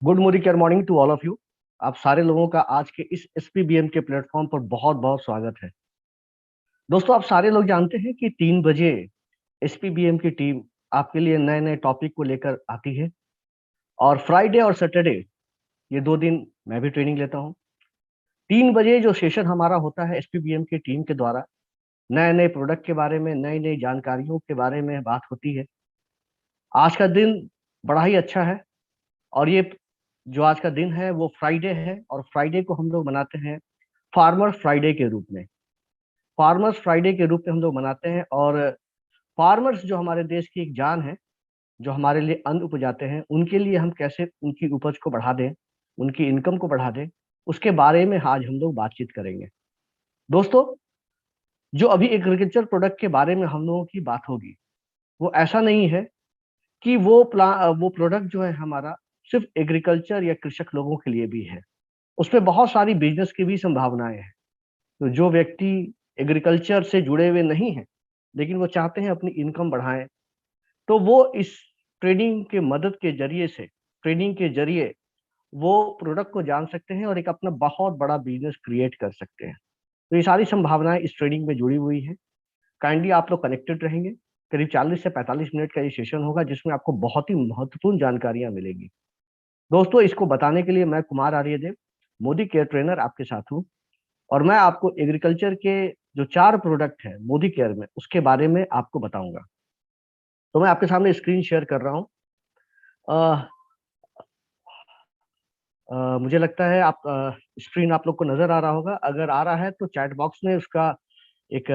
Good morning to all of you. आप सारे लोगों का आज के इस एसपीबीएम के प्लेटफॉर्म पर बहुत बहुत स्वागत है। दोस्तों, आप सारे लोग जानते हैं कि 3 बजे एसपीबीएम की टीम आपके लिए नए नए टॉपिक को लेकर आती है। और फ्राइडे और सैटरडे, ये 2 दिन मैं भी ट्रेनिंग लेता हूँ। 3 बजे जो सेशन हमारा होता है एसपीबीएम की टीम के द्वारा, नए नए प्रोडक्ट के बारे में, नई नई जानकारियों के बारे में बात होती है। आज का दिन बड़ा ही अच्छा है। और ये जो आज का दिन है वो फ्राइडे है, और फ्राइडे को हम लोग मनाते हैं फार्मर फ्राइडे के रूप में। फार्मर्स फ्राइडे के रूप में हम लोग मनाते हैं। और फार्मर्स जो हमारे देश की एक जान है, जो हमारे लिए अन्न उपजाते हैं, उनके लिए हम कैसे उनकी उपज को बढ़ा दें, उनकी इनकम को बढ़ा दें, उसके बारे में आज हम लोग बातचीत करेंगे। दोस्तों, जो अभी एग्रीकल्चर प्रोडक्ट के बारे में हम लोगों की बात होगी, वो ऐसा नहीं है कि वो प्रोडक्ट जो है हमारा सिर्फ एग्रीकल्चर या कृषक लोगों के लिए भी है। उसमें बहुत सारी बिजनेस की भी संभावनाएं हैं। तो जो व्यक्ति एग्रीकल्चर से जुड़े हुए नहीं हैं, लेकिन वो चाहते हैं अपनी इनकम बढ़ाएं, तो वो इस ट्रेडिंग के मदद के जरिए से, ट्रेडिंग के जरिए वो प्रोडक्ट को जान सकते हैं और एक अपना बहुत बड़ा बिजनेस क्रिएट कर सकते हैं। तो ये सारी संभावनाएं इस ट्रेडिंग में जुड़ी हुई हैं। काइंडली आप लोग कनेक्टेड रहेंगे। करीब 40 से 45 मिनट का ये सेशन होगा, जिसमें आपको बहुत ही महत्वपूर्ण जानकारियां मिलेंगी। दोस्तों, इसको बताने के लिए मैं कुमार आर्यदेव, मोदी केयर ट्रेनर, आपके साथ हूँ। और मैं आपको एग्रीकल्चर के जो 4 प्रोडक्ट हैं मोदी केयर में, उसके बारे में आपको बताऊंगा। तो मैं आपके सामने स्क्रीन शेयर कर रहा हूँ। मुझे लगता है आप स्क्रीन आप लोग को नजर आ रहा होगा। अगर आ रहा है तो चैट बॉक्स में उसका एक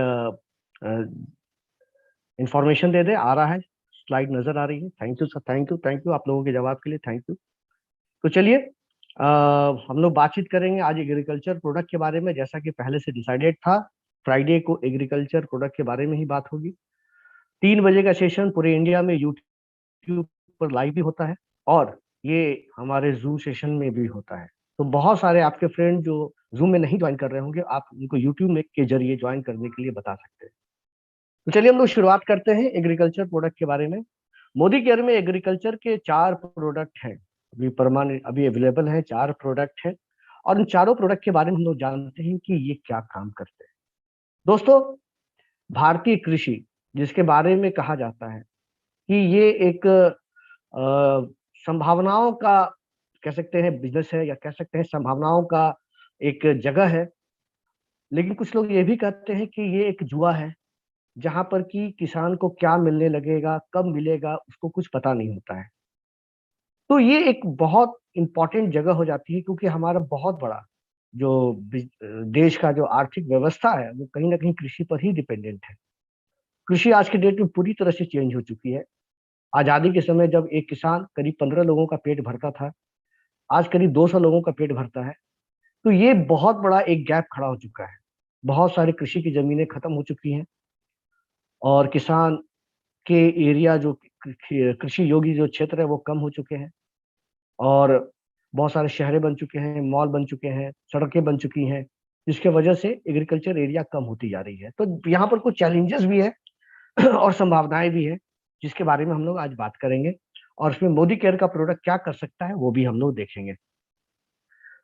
इंफॉर्मेशन दे दे। आ रहा है, स्लाइड नजर आ रही है। Thank you sir, thank you, thank you आप लोगों के जवाब के लिए, थैंक यू। तो चलिए, हम लोग बातचीत करेंगे आज एग्रीकल्चर प्रोडक्ट के बारे में। जैसा कि पहले से डिसाइडेड था, फ्राइडे को एग्रीकल्चर प्रोडक्ट के बारे में ही बात होगी। 3 बजे का सेशन पूरे इंडिया में यूट्यूब पर लाइव भी होता है, और ये हमारे जूम सेशन में भी होता है। तो बहुत सारे आपके फ्रेंड जो जूम में नहीं ज्वाइन कर रहे होंगे, आप उनको यूट्यूब में के जरिए ज्वाइन करने के लिए बता सकते हैं। तो चलिए हम लोग शुरुआत करते हैं एग्रीकल्चर प्रोडक्ट के बारे में। मोदी केयर में एग्रीकल्चर के 4 प्रोडक्ट हैं, अभी परमानेंट, अभी अवेलेबल हैं। 4 प्रोडक्ट हैं, और इन चारों प्रोडक्ट के बारे में हम लोग जानते हैं कि ये क्या काम करते हैं। दोस्तों, भारतीय कृषि, जिसके बारे में कहा जाता है कि ये एक संभावनाओं का, कह सकते हैं बिजनेस है, या कह सकते हैं संभावनाओं का एक जगह है। लेकिन कुछ लोग ये भी कहते हैं कि ये एक जुआ है, जहां पर कि किसान को क्या मिलने लगेगा, कब मिलेगा, उसको कुछ पता नहीं होता है। तो ये एक बहुत इंपॉर्टेंट जगह हो जाती है, क्योंकि हमारा बहुत बड़ा जो देश का जो आर्थिक व्यवस्था है, वो कहीं ना कहीं कृषि पर ही डिपेंडेंट है। कृषि आज के डेट में पूरी तरह से चेंज हो चुकी है। आजादी के समय जब एक किसान करीब 15 लोगों का पेट भरता था, आज करीब 200 लोगों का पेट भरता है। तो ये बहुत बड़ा एक गैप खड़ा हो चुका है। बहुत सारी कृषि की जमीनें खत्म हो चुकी हैं, और किसान के एरिया, जो कृषि योग्य जो क्षेत्र है, वो कम हो चुके हैं। और बहुत सारे शहरें बन चुके हैं, मॉल बन चुके हैं, सड़कें बन चुकी हैं, जिसके वजह से एग्रीकल्चर एरिया कम होती जा रही है। तो यहाँ पर कुछ चैलेंजेस भी है और संभावनाएं भी है, जिसके बारे में हम लोग आज बात करेंगे। और इसमें मोदी केयर का प्रोडक्ट क्या कर सकता है, वो भी हम लोग देखेंगे।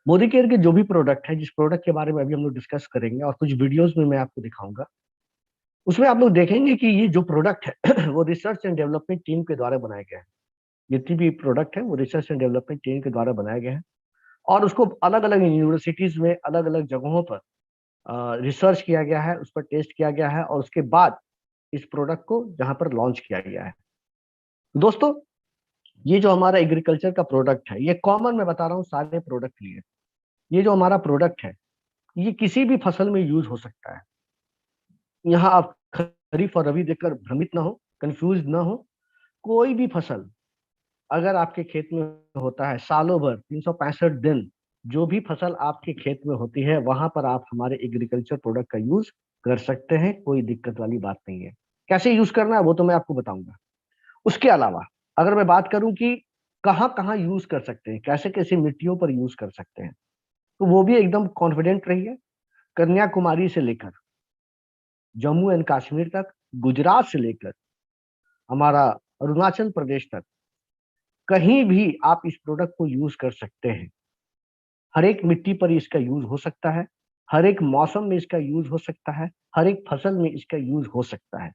मोदी केयर के जो भी प्रोडक्ट है, जिस प्रोडक्ट के बारे में अभी हम लोग डिस्कस करेंगे और कुछ वीडियोस में मैं आपको दिखाऊंगा, उसमें आप लोग देखेंगे कि ये जो प्रोडक्ट है वो रिसर्च एंड डेवलपमेंट टीम के द्वारा बनाए गए हैं। जितनी भी प्रोडक्ट है वो रिसर्च एंड डेवलपमेंट टीम के द्वारा बनाए गए हैं, और उसको अलग अलग यूनिवर्सिटीज में, अलग अलग जगहों पर रिसर्च किया गया है, उस पर टेस्ट किया गया है, और उसके बाद इस प्रोडक्ट को जहां पर लॉन्च किया गया है। दोस्तों, ये जो हमारा एग्रीकल्चर का प्रोडक्ट है, ये कॉमन मैं बता रहा हूँ सारे प्रोडक्ट के लिए। ये जो हमारा प्रोडक्ट है, ये किसी भी फसल में यूज हो सकता है। यहाँ आप खरीफ और रबी देखकर भ्रमित ना हो, कंफ्यूज ना हो। कोई भी फसल अगर आपके खेत में होता है, सालों भर 365 दिन जो भी फसल आपके खेत में होती है, वहां पर आप हमारे एग्रीकल्चर प्रोडक्ट का यूज कर सकते हैं। कोई दिक्कत वाली बात नहीं है। कैसे यूज करना है वो तो मैं आपको बताऊंगा। उसके अलावा अगर मैं बात करूं कि कहाँ कहाँ यूज कर सकते हैं, कैसे कैसे मिट्टियों पर यूज कर सकते हैं, तो वो भी एकदम कॉन्फिडेंट रहिए। कन्याकुमारी से लेकर जम्मू एंड कश्मीर तक, गुजरात से लेकर हमारा अरुणाचल प्रदेश तक, कहीं भी आप इस प्रोडक्ट को यूज कर सकते हैं। हर एक मिट्टी पर इसका यूज हो सकता है, हर एक मौसम में इसका यूज हो सकता है, हर एक फसल में इसका यूज हो सकता है।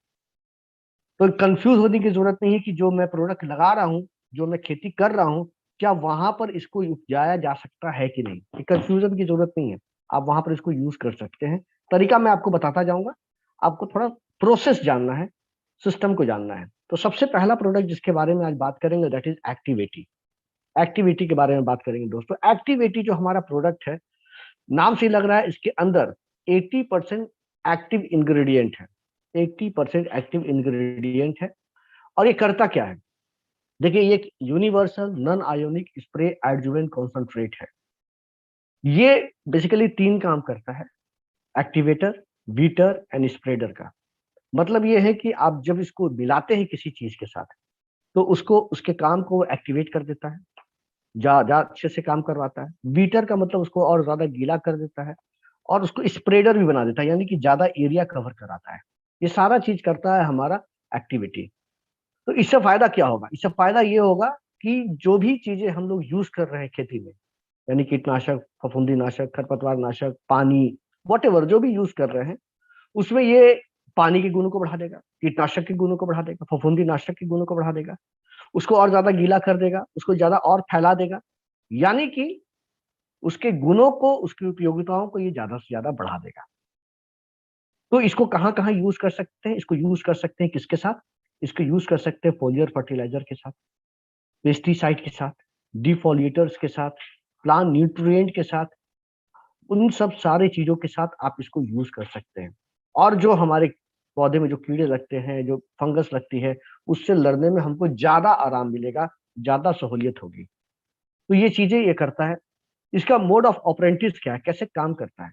तो कंफ्यूज होने की जरूरत नहीं है कि जो मैं प्रोडक्ट लगा रहा हूँ, जो मैं खेती कर रहा हूँ, क्या वहां पर इसको उपजाया जा सकता है कि नहीं। ये कंफ्यूजन की जरूरत नहीं है, आप वहां पर इसको यूज कर सकते हैं। तरीका मैं आपको बताता जाऊंगा, आपको थोड़ा प्रोसेस जानना है, सिस्टम को जानना है। तो सबसे पहला प्रोडक्ट जिसके बारे में आज बात करेंगे दैट इज एक्टिवेटी। एक्टिविटी के बारे में बात करेंगे दोस्तों। एक्टिविटी जो हमारा प्रोडक्ट है, नाम से लग रहा है इसके अंदर 80% एक्टिव इंग्रेडिएंट है। 80% एक्टिव इंग्रेडिएंट है। और ये करता क्या है, देखिए ये एक universal non ionic spray adjuvant concentrate है। ये बेसिकली तीन काम करता है, एक्टिवेटर, बीटर एंड स्प्रेडर का। मतलब ये है कि आप जब इसको मिलाते हैं किसी चीज के साथ, तो उसको उसके काम को एक्टिवेट कर देता है, ज्यादा अच्छे से काम करवाता है। बीटर का मतलब उसको और ज्यादा गीला कर देता है, और उसको स्प्रेडर भी बना देता है, यानी कि ज्यादा एरिया कवर कराता है। ये सारा चीज करता है हमारा एक्टिविटी। तो इससे फायदा क्या होगा, इससे फायदा ये होगा कि जो भी चीजें हम लोग यूज कर रहे हैं खेती में, यानी कीटनाशक, फफूंदी नाशक, खरपतवार नाशक, पानी, वॉट जो भी यूज कर रहे हैं, उसमें ये पानी के गुणों को बढ़ा देगा, कीटनाशक के गुणों को बढ़ा देगा, फफूंदी नाशक के गुणों को बढ़ा देगा, उसको और ज्यादा गीला कर देगा, उसको ज्यादा और फैला देगा। यानी कि उसके गुणों को, उसकी उपयोगिताओं को ये ज्यादा से ज्यादा बढ़ा देगा। तो इसको कहाँ कहाँ यूज कर सकते हैं, इसको यूज कर सकते हैं किसके साथ, इसको यूज कर सकते हैं फोलियर फर्टिलाइजर के साथ, पेस्टिसाइड के साथ, डिफोलिएटर्स के साथ, प्लांट न्यूट्रिएंट के साथ। उन सब सारे चीजों के साथ आप इसको यूज कर सकते हैं। और जो हमारे पौधे में जो कीड़े लगते हैं, जो फंगस लगती है, उससे लड़ने में हमको ज्यादा आराम मिलेगा, ज्यादा सहूलियत होगी। तो ये चीजें ये करता है। इसका मोड ऑफ ऑपरेंटिस क्या है, कैसे काम करता है,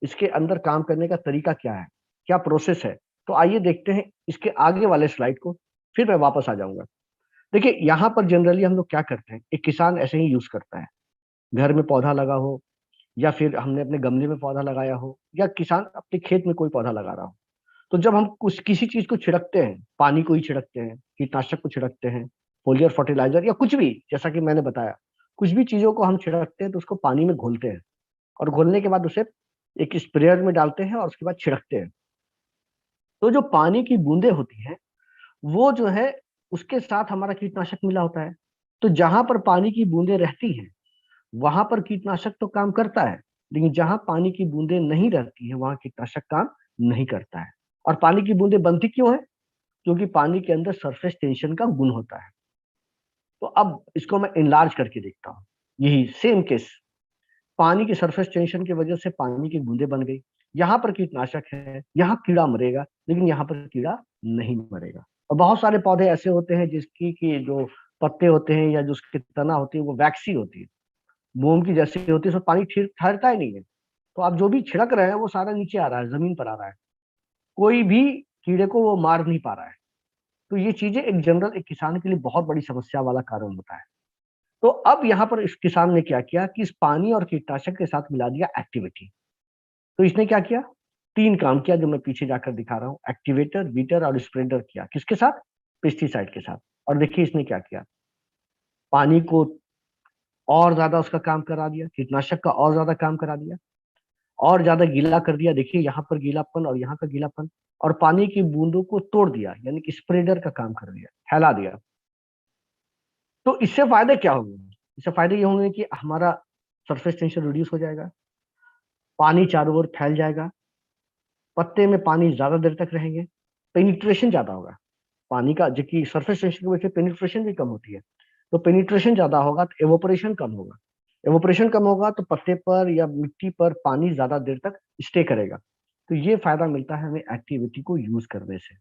इसके अंदर काम करने का तरीका क्या है, क्या प्रोसेस है। तो आइए देखते हैं इसके आगे वाले स्लाइड को, फिर मैं वापस आ जाऊंगा। देखिए यहाँ पर जनरली हम लोग क्या करते हैं, एक किसान ऐसे ही यूज करता है, घर में पौधा लगा हो, या फिर हमने अपने गमले में पौधा लगाया हो, या किसान अपने खेत में कोई पौधा लगा रहा हो, तो जब हम कुछ किसी चीज को छिड़कते हैं, पानी को ही छिड़कते हैं, कीटनाशक को छिड़कते हैं, फोलियर फर्टिलाइजर या कुछ भी, जैसा कि मैंने बताया, कुछ भी चीजों को हम छिड़कते हैं तो उसको पानी में घोलते हैं, और घोलने के बाद उसे एक स्प्रेयर में डालते हैं और उसके बाद छिड़कते हैं। तो जो पानी की बूंदें होती हैं, वो जो है उसके साथ हमारा कीटनाशक मिला होता है। तो जहां पर पानी की बूंदें रहती हैं, वहां पर कीटनाशक तो काम करता है, लेकिन जहां पानी की बूंदें नहीं रहती है, वहां कीटनाशक काम नहीं करता है। और पानी की बूंदें बनती क्यों है, क्योंकि पानी के अंदर सरफेस टेंशन का गुण होता है। तो अब इसको मैं इनलार्ज करके देखता हूँ। यही सेम केस, पानी की सरफेस टेंशन की वजह से पानी की बूंदें बन गई, यहाँ पर कीटनाशक है, यहाँ कीड़ा मरेगा, लेकिन यहाँ पर कीड़ा नहीं मरेगा। और बहुत सारे पौधे ऐसे होते हैं जिसकी कि जो पत्ते होते हैं या जो उसकी तना होती है वो वैक्सी होती है, मोम की जैसी होती है, उसमें पानी ठहरता ही नहीं है। तो आप जो भी छिड़क रहे हैं वो सारा नीचे आ रहा है, जमीन पर आ रहा है, कोई भी कीड़े को वो मार नहीं पा रहा है। तो ये चीजें एक जनरल एक किसान के लिए बहुत बड़ी समस्या वाला कारण होता है। तो अब यहाँ पर इस किसान ने क्या किया कि इस पानी और कीटनाशक के साथ मिला दिया एक्टिविटी। तो इसने क्या किया, तीन काम किया जो मैं पीछे जाकर दिखा रहा हूँ, एक्टिवेटर, बीटर और स्प्रेडर किया। किसके साथ, पेस्टिसाइड के साथ। और देखिए इसने क्या किया, पानी को और ज्यादा उसका काम करा दिया, कीटनाशक का और ज्यादा काम करा दिया, और ज्यादा गीला कर दिया। देखिए यहाँ पर गीलापन और यहाँ का गीलापन, और पानी की बूंदों को तोड़ दिया, यानी कि स्प्रेडर का काम कर दिया, फैला दिया। तो इससे फायदे क्या होंगे, इससे फायदे ये होंगे कि हमारा सरफेस टेंशन रिड्यूस हो जाएगा, पानी चारों ओर फैल जाएगा, पत्ते में पानी ज्यादा देर तक रहेंगे, पेनिट्रेशन ज्यादा होगा पानी का, जबकि सरफेस टेंशन की वजह से पेनिट्रेशन भी कम होती है। तो पेनिट्रेशन ज्यादा होगा तो एवोपरेशन कम होगा, एवोपरेशन कम होगा तो पत्ते पर या मिट्टी पर पानी ज्यादा देर तक स्टे करेगा। तो ये फायदा मिलता है हमें एक्टिविटी को यूज करने से।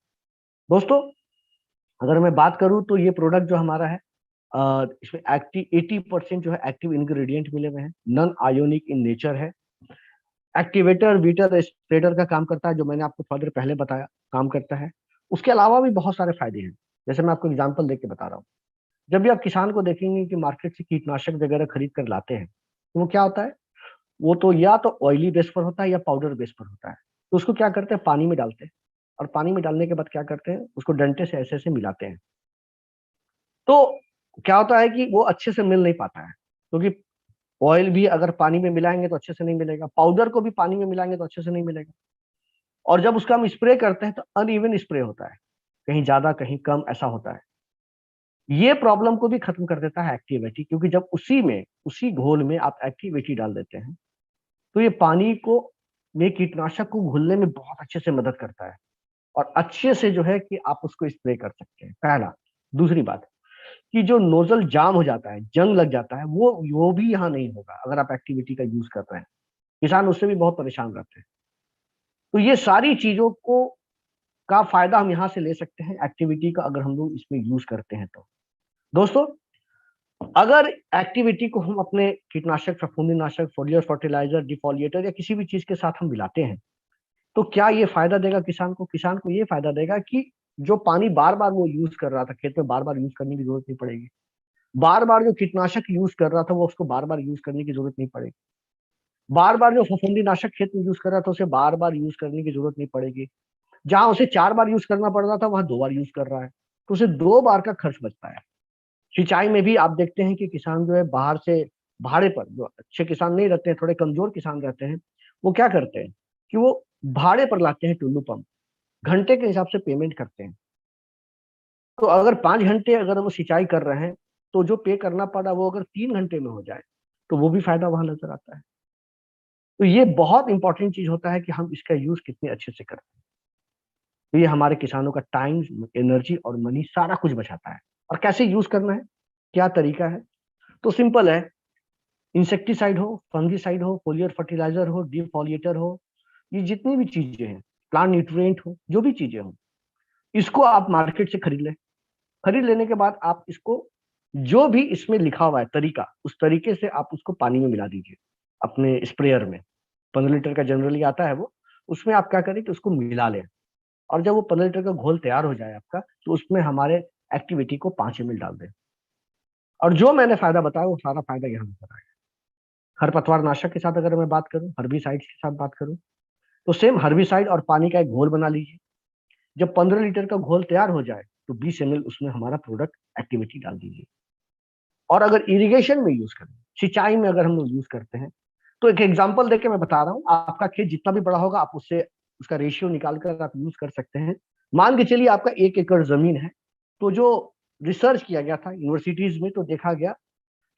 दोस्तों अगर मैं बात करूं तो ये प्रोडक्ट जो हमारा है, इसमें एक्टिव 80% जो है एक्टिव इंग्रेडिएंट मिले हुए हैं, नॉन आयोनिक इन नेचर है। एक्टिवेटर, बीटर, स्प्रेडर का काम करता है, जो मैंने आपको थोड़ी देर पहले बताया, काम करता है। उसके अलावा भी बहुत सारे फायदे हैं, जैसे मैं आपको एग्जांपल देके बता रहा हूँ। जब भी आप किसान को देखेंगे कि मार्केट से कीटनाशक वगैरह खरीद कर लाते हैं, तो वो क्या होता है, वो तो या तो ऑयली बेस पर होता है या पाउडर बेस पर होता है। तो उसको क्या करते हैं, पानी में डालते हैं, और पानी में डालने के बाद क्या करते हैं, उसको डंडे से ऐसे ऐसे मिलाते हैं। तो क्या होता है कि वो अच्छे से मिल नहीं पाता है, क्योंकि ऑयल भी अगर पानी में मिलाएंगे तो अच्छे से नहीं मिलेगा, पाउडर को भी पानी में मिलाएंगे तो अच्छे से नहीं मिलेगा। और जब उसका हम स्प्रे करते हैं तो अनइवन स्प्रे होता है, कहीं ज्यादा कहीं कम ऐसा होता है। ये प्रॉब्लम को भी खत्म कर देता है एक्टिवेटी, क्योंकि जब उसी घोल में आप एक्टिवेटी डाल देते हैं तो ये पानी को में कीटनाशक को घुलने में बहुत अच्छे से मदद करता है, और अच्छे से जो है कि आप उसको स्प्रे कर सकते हैं, पहला। दूसरी बात कि जो नोजल जाम हो जाता है, जंग लग जाता है, वो भी यहाँ नहीं होगा अगर आप एक्टिविटी का यूज कर रहे हैं। किसान उससे भी बहुत परेशान रहते हैं। तो ये सारी चीजों को का फायदा हम यहाँ से ले सकते हैं एक्टिविटी का, अगर हम लोग इसमें यूज करते हैं तो। दोस्तों, अगर एक्टिविटी को हम अपने कीटनाशक, फफूंदीनाशक, फोलियर फर्टिलाइजर, डिफोलिएटर या किसी भी चीज के साथ हम मिलाते हैं, तो क्या ये फायदा देगा किसान को? किसान को ये फायदा देगा कि जो पानी बार बार वो यूज कर रहा था खेत में, बार बार यूज करने की जरूरत नहीं पड़ेगी। बार बार जो कीटनाशक यूज कर रहा था वो उसको बार बार यूज करने की जरूरत नहीं पड़ेगी। बार बार जो फफूंदीनाशक खेत में यूज कर रहा था उसे बार बार यूज करने की जरूरत नहीं पड़ेगी। जहां उसे 4 बार यूज करना पड़ रहा था वहां 2 बार यूज कर रहा है, तो उसे 2 बार का खर्च बचता है। सिंचाई में भी आप देखते हैं कि किसान जो है बाहर से भाड़े पर, जो अच्छे किसान नहीं रहते हैं, थोड़े कमजोर किसान रहते हैं, वो क्या करते हैं कि वो भाड़े पर लाते हैं टुल्लू पंप, घंटे के हिसाब से पेमेंट करते हैं। तो अगर 5 घंटे अगर हम सिंचाई कर रहे हैं, तो जो पे करना पड़ा वो अगर 3 घंटे में हो जाए, तो वो भी फायदा वहां नजर आता है। तो ये बहुत इंपॉर्टेंट चीज होता है कि हम इसका यूज कितने अच्छे से करते हैं। तो ये हमारे किसानों का टाइम, एनर्जी और मनी सारा कुछ बचाता है। और कैसे यूज करना है, क्या तरीका है? तो सिंपल है। इंसेक्टिसाइड हो, फंगिसाइड हो, फोलियर फर्टिलाइजर हो, डिफोलिएटर हो, ये जितनी भी चीजें हैं, प्लांट न्यूट्रिएंट हो, जो भी चीजें हो, इसको आप मार्केट से खरीद लें। खरीद लेने के बाद आप इसको, जो भी इसमें लिखा हुआ है तरीका, उस तरीके से आप उसको पानी में मिला दीजिए अपने स्प्रेयर में। 15 लीटर का जनरली आता है वो। उसमें आप क्या करें कि उसको मिला लें, और जब वो 15 लीटर का घोल तैयार हो जाए आपका, तो उसमें हमारे एक्टिविटी को 5 ml डाल दें। और जो मैंने फायदा बताया वो सारा फायदा यहाँ नजर आएगा। खरपतवार नाशक के साथ अगर मैं बात करूं, हर्बिसाइड्स के साथ बात करूं, तो सेम हर्बिसाइड और पानी का एक घोल बना लीजिए। जब 15 लीटर का घोल तैयार हो जाए तो 20 ml उसमें हमारा प्रोडक्ट एक्टिविटी डाल दीजिए। और अगर इरिगेशन में यूज करें, सिंचाई में अगर हम लोग यूज करते हैं, तो एक एग्जांपल देके मैं बता रहा हूँ, आपका खेत जितना भी बड़ा होगा आप उससे उसका रेशियो निकाल कर आप यूज कर सकते हैं। मान के चलिए आपका 1 एकड़ जमीन है, तो जो रिसर्च किया गया था यूनिवर्सिटीज में, तो देखा गया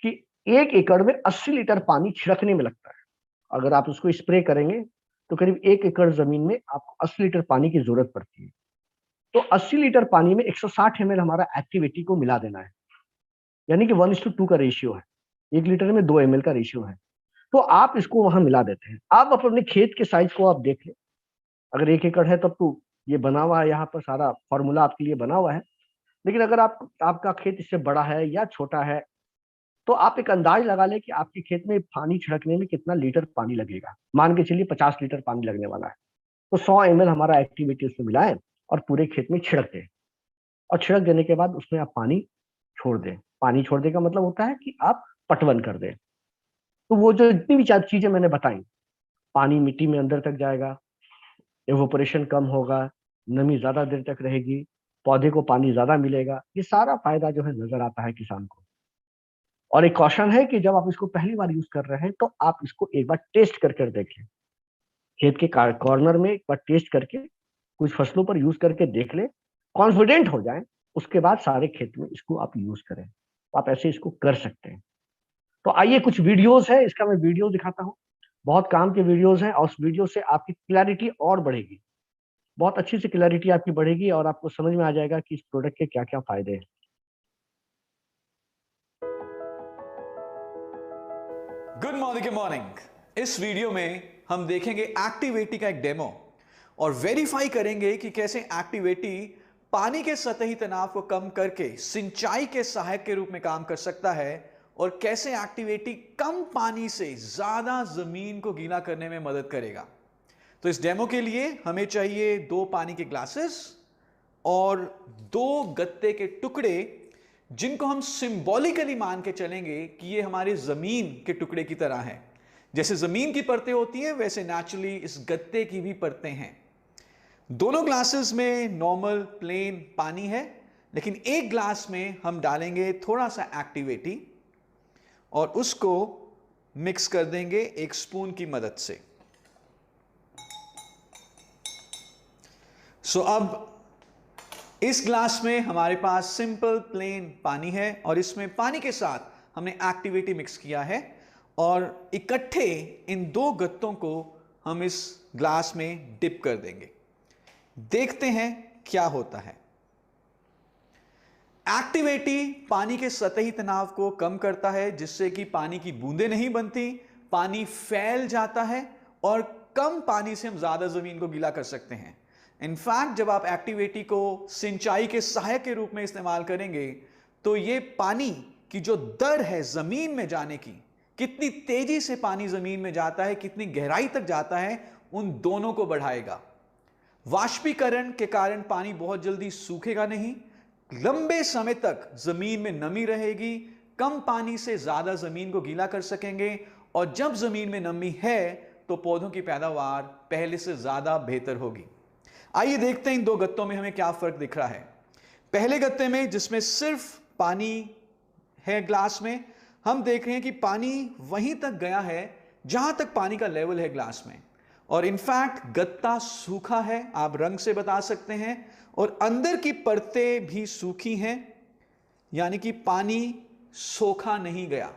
कि 1 एकड़ में 80 लीटर पानी छिड़कने में लगता है। अगर आप उसको स्प्रे करेंगे तो करीब 1 एकड़ जमीन में आपको 80 लीटर पानी की जरूरत पड़ती है। तो 80 लीटर पानी में 160 ml हमारा एक्टिविटी को मिला देना है, यानी कि 1:2 का रेशियो है। 1 लीटर में 2 ml का रेशियो है। तो आप इसको वहां मिला देते हैं। आप अपने खेत के साइज को आप देख लें, अगर 1 एकड़ है तब तो ये बना हुआ है, यहाँ पर सारा फॉर्मूला आपके लिए बना हुआ है। लेकिन अगर आपका खेत इससे बड़ा है या छोटा है, तो आप एक अंदाज लगा लें कि आपके खेत में पानी छिड़कने में कितना लीटर पानी लगेगा। मान के चलिए 50 लीटर पानी लगने वाला है, तो 100 ml हमारा एक्टिविटी उसमें मिलाएं और पूरे खेत में छिड़क दें। और छिड़क देने के बाद उसमें आप पानी छोड़ दें। पानी छोड़ने का मतलब होता है कि आप पटवन कर दें। तो वो जो जितनी भी चीजें मैंने बताई, पानी मिट्टी में अंदर तक जाएगा, एवोपरेशन कम होगा, नमी ज्यादा देर तक रहेगी, पौधे को पानी ज्यादा मिलेगा, ये सारा फायदा जो है नजर आता है किसान को। और एक कॉशन है कि जब आप इसको पहली बार यूज कर रहे हैं तो आप इसको एक बार टेस्ट कर कर देखें। खेत के कॉर्नर में एक बार टेस्ट करके, कुछ फसलों पर यूज करके देख ले, कॉन्फिडेंट हो जाए, उसके बाद सारे खेत में इसको आप यूज करें। तो आप ऐसे इसको कर सकते हैं। तो आइए कुछ वीडियोस है, इसका मैं वीडियो दिखाता हूँ। बहुत काम के वीडियोस हैं, और उस वीडियो से आपकी क्लैरिटी और बढ़ेगी। बहुत अच्छी सी क्लैरिटी आपकी बढ़ेगी और आपको समझ में आ जाएगा कि इस प्रोडक्ट के क्या क्या फायदे हैं। Good morning, good morning. इस वीडियो में हम देखेंगे एक्टिवेटी का एक डेमो और वेरीफाई करेंगे कि कैसे एक्टिवेटी पानी के सतही तनाव को कम करके सिंचाई के सहायक के रूप में काम कर सकता है, और कैसे एक्टिवेटी कम पानी से ज्यादा जमीन को गीला करने में मदद करेगा। तो इस डेमो के लिए हमें चाहिए 2 पानी के ग्लासेस और 2 गत्ते के टुकड़े, जिनको हम सिंबॉलिकली मान के चलेंगे कि ये हमारे जमीन के टुकड़े की तरह है। जैसे जमीन की परतें होती हैं वैसे नेचुरली इस गत्ते की भी परतें हैं। दोनों ग्लासेस में नॉर्मल प्लेन पानी है, लेकिन एक ग्लास में हम डालेंगे थोड़ा सा एक्टिवेटी और उसको मिक्स कर देंगे एक स्पून की मदद से। अब इस ग्लास में हमारे पास सिंपल प्लेन पानी है और इसमें पानी के साथ हमने एक्टिवेटी मिक्स किया है और इकट्ठे इन दो गत्तों को हम इस ग्लास में डिप कर देंगे। देखते हैं क्या होता है। एक्टिवेटी पानी के सतही तनाव को कम करता है, जिससे कि पानी की बूंदें नहीं बनती, पानी फैल जाता है और कम पानी से हम ज्यादा जमीन को गीला कर सकते हैं। इनफैक्ट जब आप एक्टिवेटी को सिंचाई के सहायक के रूप में इस्तेमाल करेंगे तो ये पानी की जो दर है जमीन में जाने की, कितनी तेजी से पानी जमीन में जाता है, कितनी गहराई तक जाता है, उन दोनों को बढ़ाएगा। वाष्पीकरण के कारण पानी बहुत जल्दी सूखेगा नहीं, लंबे समय तक जमीन में नमी रहेगी, कम पानी से ज्यादा जमीन को गीला कर सकेंगे और जब जमीन में नमी है तो पौधों की पैदावार पहले से ज्यादा बेहतर होगी। आइए देखते हैं इन दो गत्तों में हमें क्या फर्क दिख रहा है। पहले गत्ते में जिसमें सिर्फ पानी है ग्लास में, हम देख रहे हैं कि पानी वहीं तक गया है जहां तक पानी का लेवल है ग्लास में और इनफैक्ट गत्ता सूखा है, आप रंग से बता सकते हैं, और अंदर की परतें भी सूखी हैं, यानी कि पानी सोखा नहीं गया।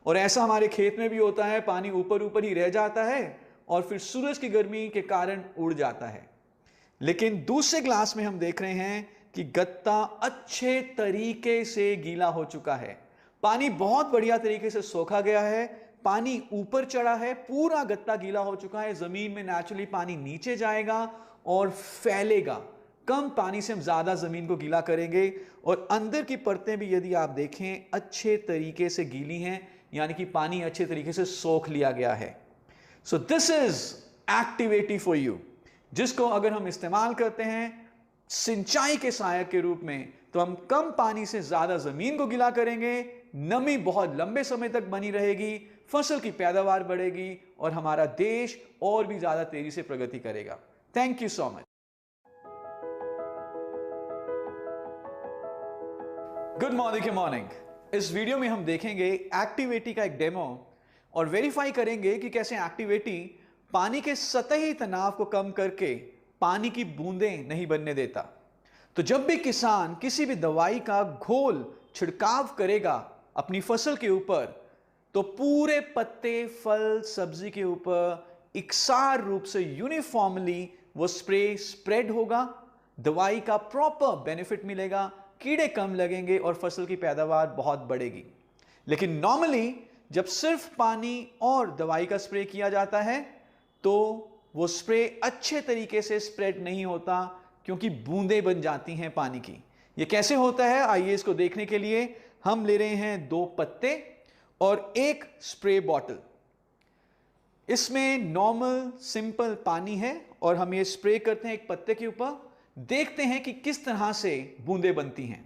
और ऐसा हमारे खेत में भी होता है, पानी ऊपर ऊपर ही रह जाता है और फिर सूरज की गर्मी के कारण उड़ जाता है। लेकिन दूसरे ग्लास में हम देख रहे हैं कि गत्ता अच्छे तरीके से गीला हो चुका है, पानी बहुत बढ़िया तरीके से सोखा गया है, पानी ऊपर चढ़ा है, पूरा गत्ता गीला हो चुका है। जमीन में नेचुरली पानी नीचे जाएगा और फैलेगा, कम पानी से हम ज्यादा जमीन को गीला करेंगे और अंदर की परतें भी यदि आप देखें अच्छे तरीके से गीली हैं, यानी कि पानी अच्छे तरीके से सोख लिया गया है। So this is activity for you, जिसको अगर हम इस्तेमाल करते हैं सिंचाई के सहायक के रूप में तो हम कम पानी से ज्यादा जमीन को गीला करेंगे, नमी बहुत लंबे समय तक बनी रहेगी, फसल की पैदावार बढ़ेगी और हमारा देश और भी ज्यादा तेजी से प्रगति करेगा। Thank you so much. Good morning. इस वीडियो में हम देखेंगे एक्टिवेटी का एक डेमो और वेरीफाई करेंगे कि कैसे एक्टिवेटी पानी के सतही तनाव को कम करके पानी की बूंदें नहीं बनने देता। तो जब भी किसान किसी भी दवाई का घोल छिड़काव करेगा अपनी फसल के ऊपर, तो पूरे पत्ते, फल, सब्जी के ऊपर इकसार रूप से यूनिफॉर्मली वो स्प्रे स्प्रेड होगा, दवाई का प्रॉपर बेनिफिट मिलेगा, कीड़े कम लगेंगे और फसल की पैदावार बहुत बढ़ेगी। लेकिन नॉर्मली जब सिर्फ पानी और दवाई का स्प्रे किया जाता है तो वो स्प्रे अच्छे तरीके से स्प्रेड नहीं होता, क्योंकि बूंदें बन जाती हैं पानी की। ये कैसे होता है, आइए इसको देखने के लिए हम ले रहे हैं 2 पत्ते और एक स्प्रे बॉटल। इसमें नॉर्मल सिंपल पानी है और हम ये स्प्रे करते हैं एक पत्ते के ऊपर, देखते हैं कि किस तरह से बूंदें बनती हैं।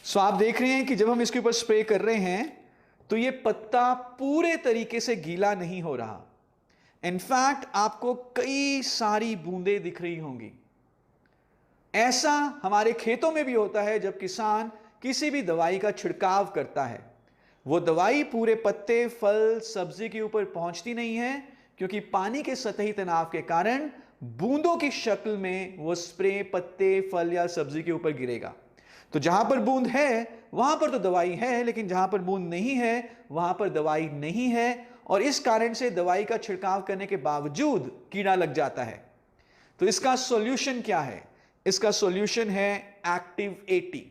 सो आप देख रहे हैं कि जब हम इसके ऊपर स्प्रे कर रहे हैं तो ये पत्ता पूरे तरीके से गीला नहीं हो रहा, इनफैक्ट आपको कई सारी बूंदें दिख रही होंगी। ऐसा हमारे खेतों में भी होता है जब किसान किसी भी दवाई का छिड़काव करता है, वो दवाई पूरे पत्ते, फल, सब्जी के ऊपर पहुंचती नहीं है, क्योंकि पानी के सतही तनाव के कारण बूंदों की शक्ल में वो स्प्रे पत्ते, फल या सब्जी के ऊपर गिरेगा। तो जहां पर बूंद है वहां पर तो दवाई है, लेकिन जहां पर बूंद नहीं है वहां पर दवाई नहीं है, और इस कारण से दवाई का छिड़काव करने के बावजूद कीड़ा लग जाता है। तो इसका सॉल्यूशन क्या है? इसका सॉल्यूशन है एक्टिवेटी।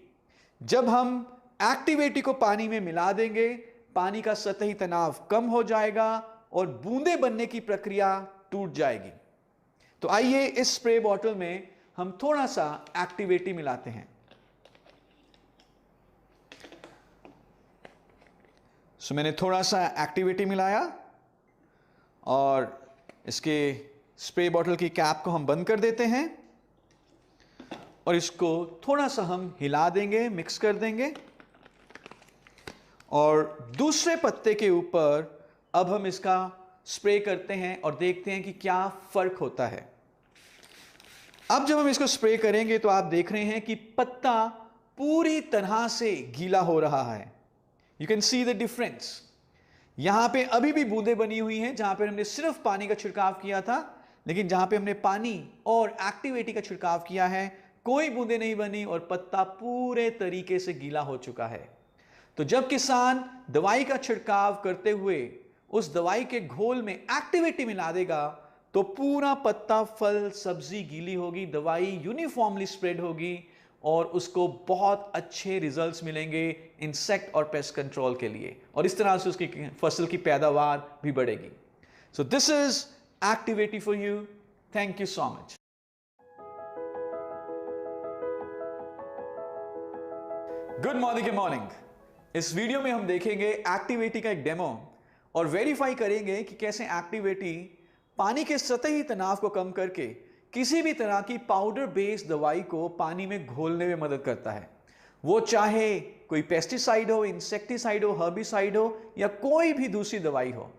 जब हम एक्टिवेटी को पानी में मिला देंगे, पानी का सतही तनाव कम हो जाएगा और बूंदें बनने की प्रक्रिया टूट जाएगी। तो आइए इस स्प्रे बॉटल में हम थोड़ा सा एक्टिवेटी मिलाते हैं। सो मैंने थोड़ा सा एक्टिवेटी मिलाया और इसके स्प्रे बॉटल की कैप को हम बंद कर देते हैं और इसको थोड़ा सा हम हिला देंगे, मिक्स कर देंगे, और दूसरे पत्ते के ऊपर अब हम इसका स्प्रे करते हैं और देखते हैं कि क्या फर्क होता है। अब जब हम इसको स्प्रे करेंगे तो आप देख रहे हैं कि पत्ता पूरी तरह से गीला हो रहा है। You can see the difference. यहां पे अभी भी बूंदें बनी हुई हैं जहां पर हमने सिर्फ पानी का छिड़काव किया था, लेकिन जहां पे हमने पानी और एक्टिवेटी का छिड़काव किया है कोई बूंदें नहीं बनी और पत्ता पूरे तरीके से गीला हो चुका है। तो जब किसान दवाई का छिड़काव करते हुए उस दवाई के घोल में एक्टिवेटी मिला देगा तो पूरा पत्ता, फल, सब्जी गीली होगी, दवाई यूनिफॉर्मली स्प्रेड होगी और उसको बहुत अच्छे रिजल्ट्स मिलेंगे इंसेक्ट और पेस्ट कंट्रोल के लिए, और इस तरह से उसकी फसल की पैदावार भी बढ़ेगी। So this is activity for you. Thank you so much. Good morning morning. इस वीडियो में हम देखेंगे एक्टिवेटी का एक डेमो और वेरीफाई करेंगे कि कैसे एक्टिवेटी पानी के सतही तनाव को कम करके किसी भी तरह की पाउडर बेस्ड दवाई को पानी में घोलने में मदद करता है। वो चाहे कोई पेस्टिसाइड हो, इंसेक्टिसाइड हो, हर्बिसाइड हो या कोई भी दूसरी दवाई हो।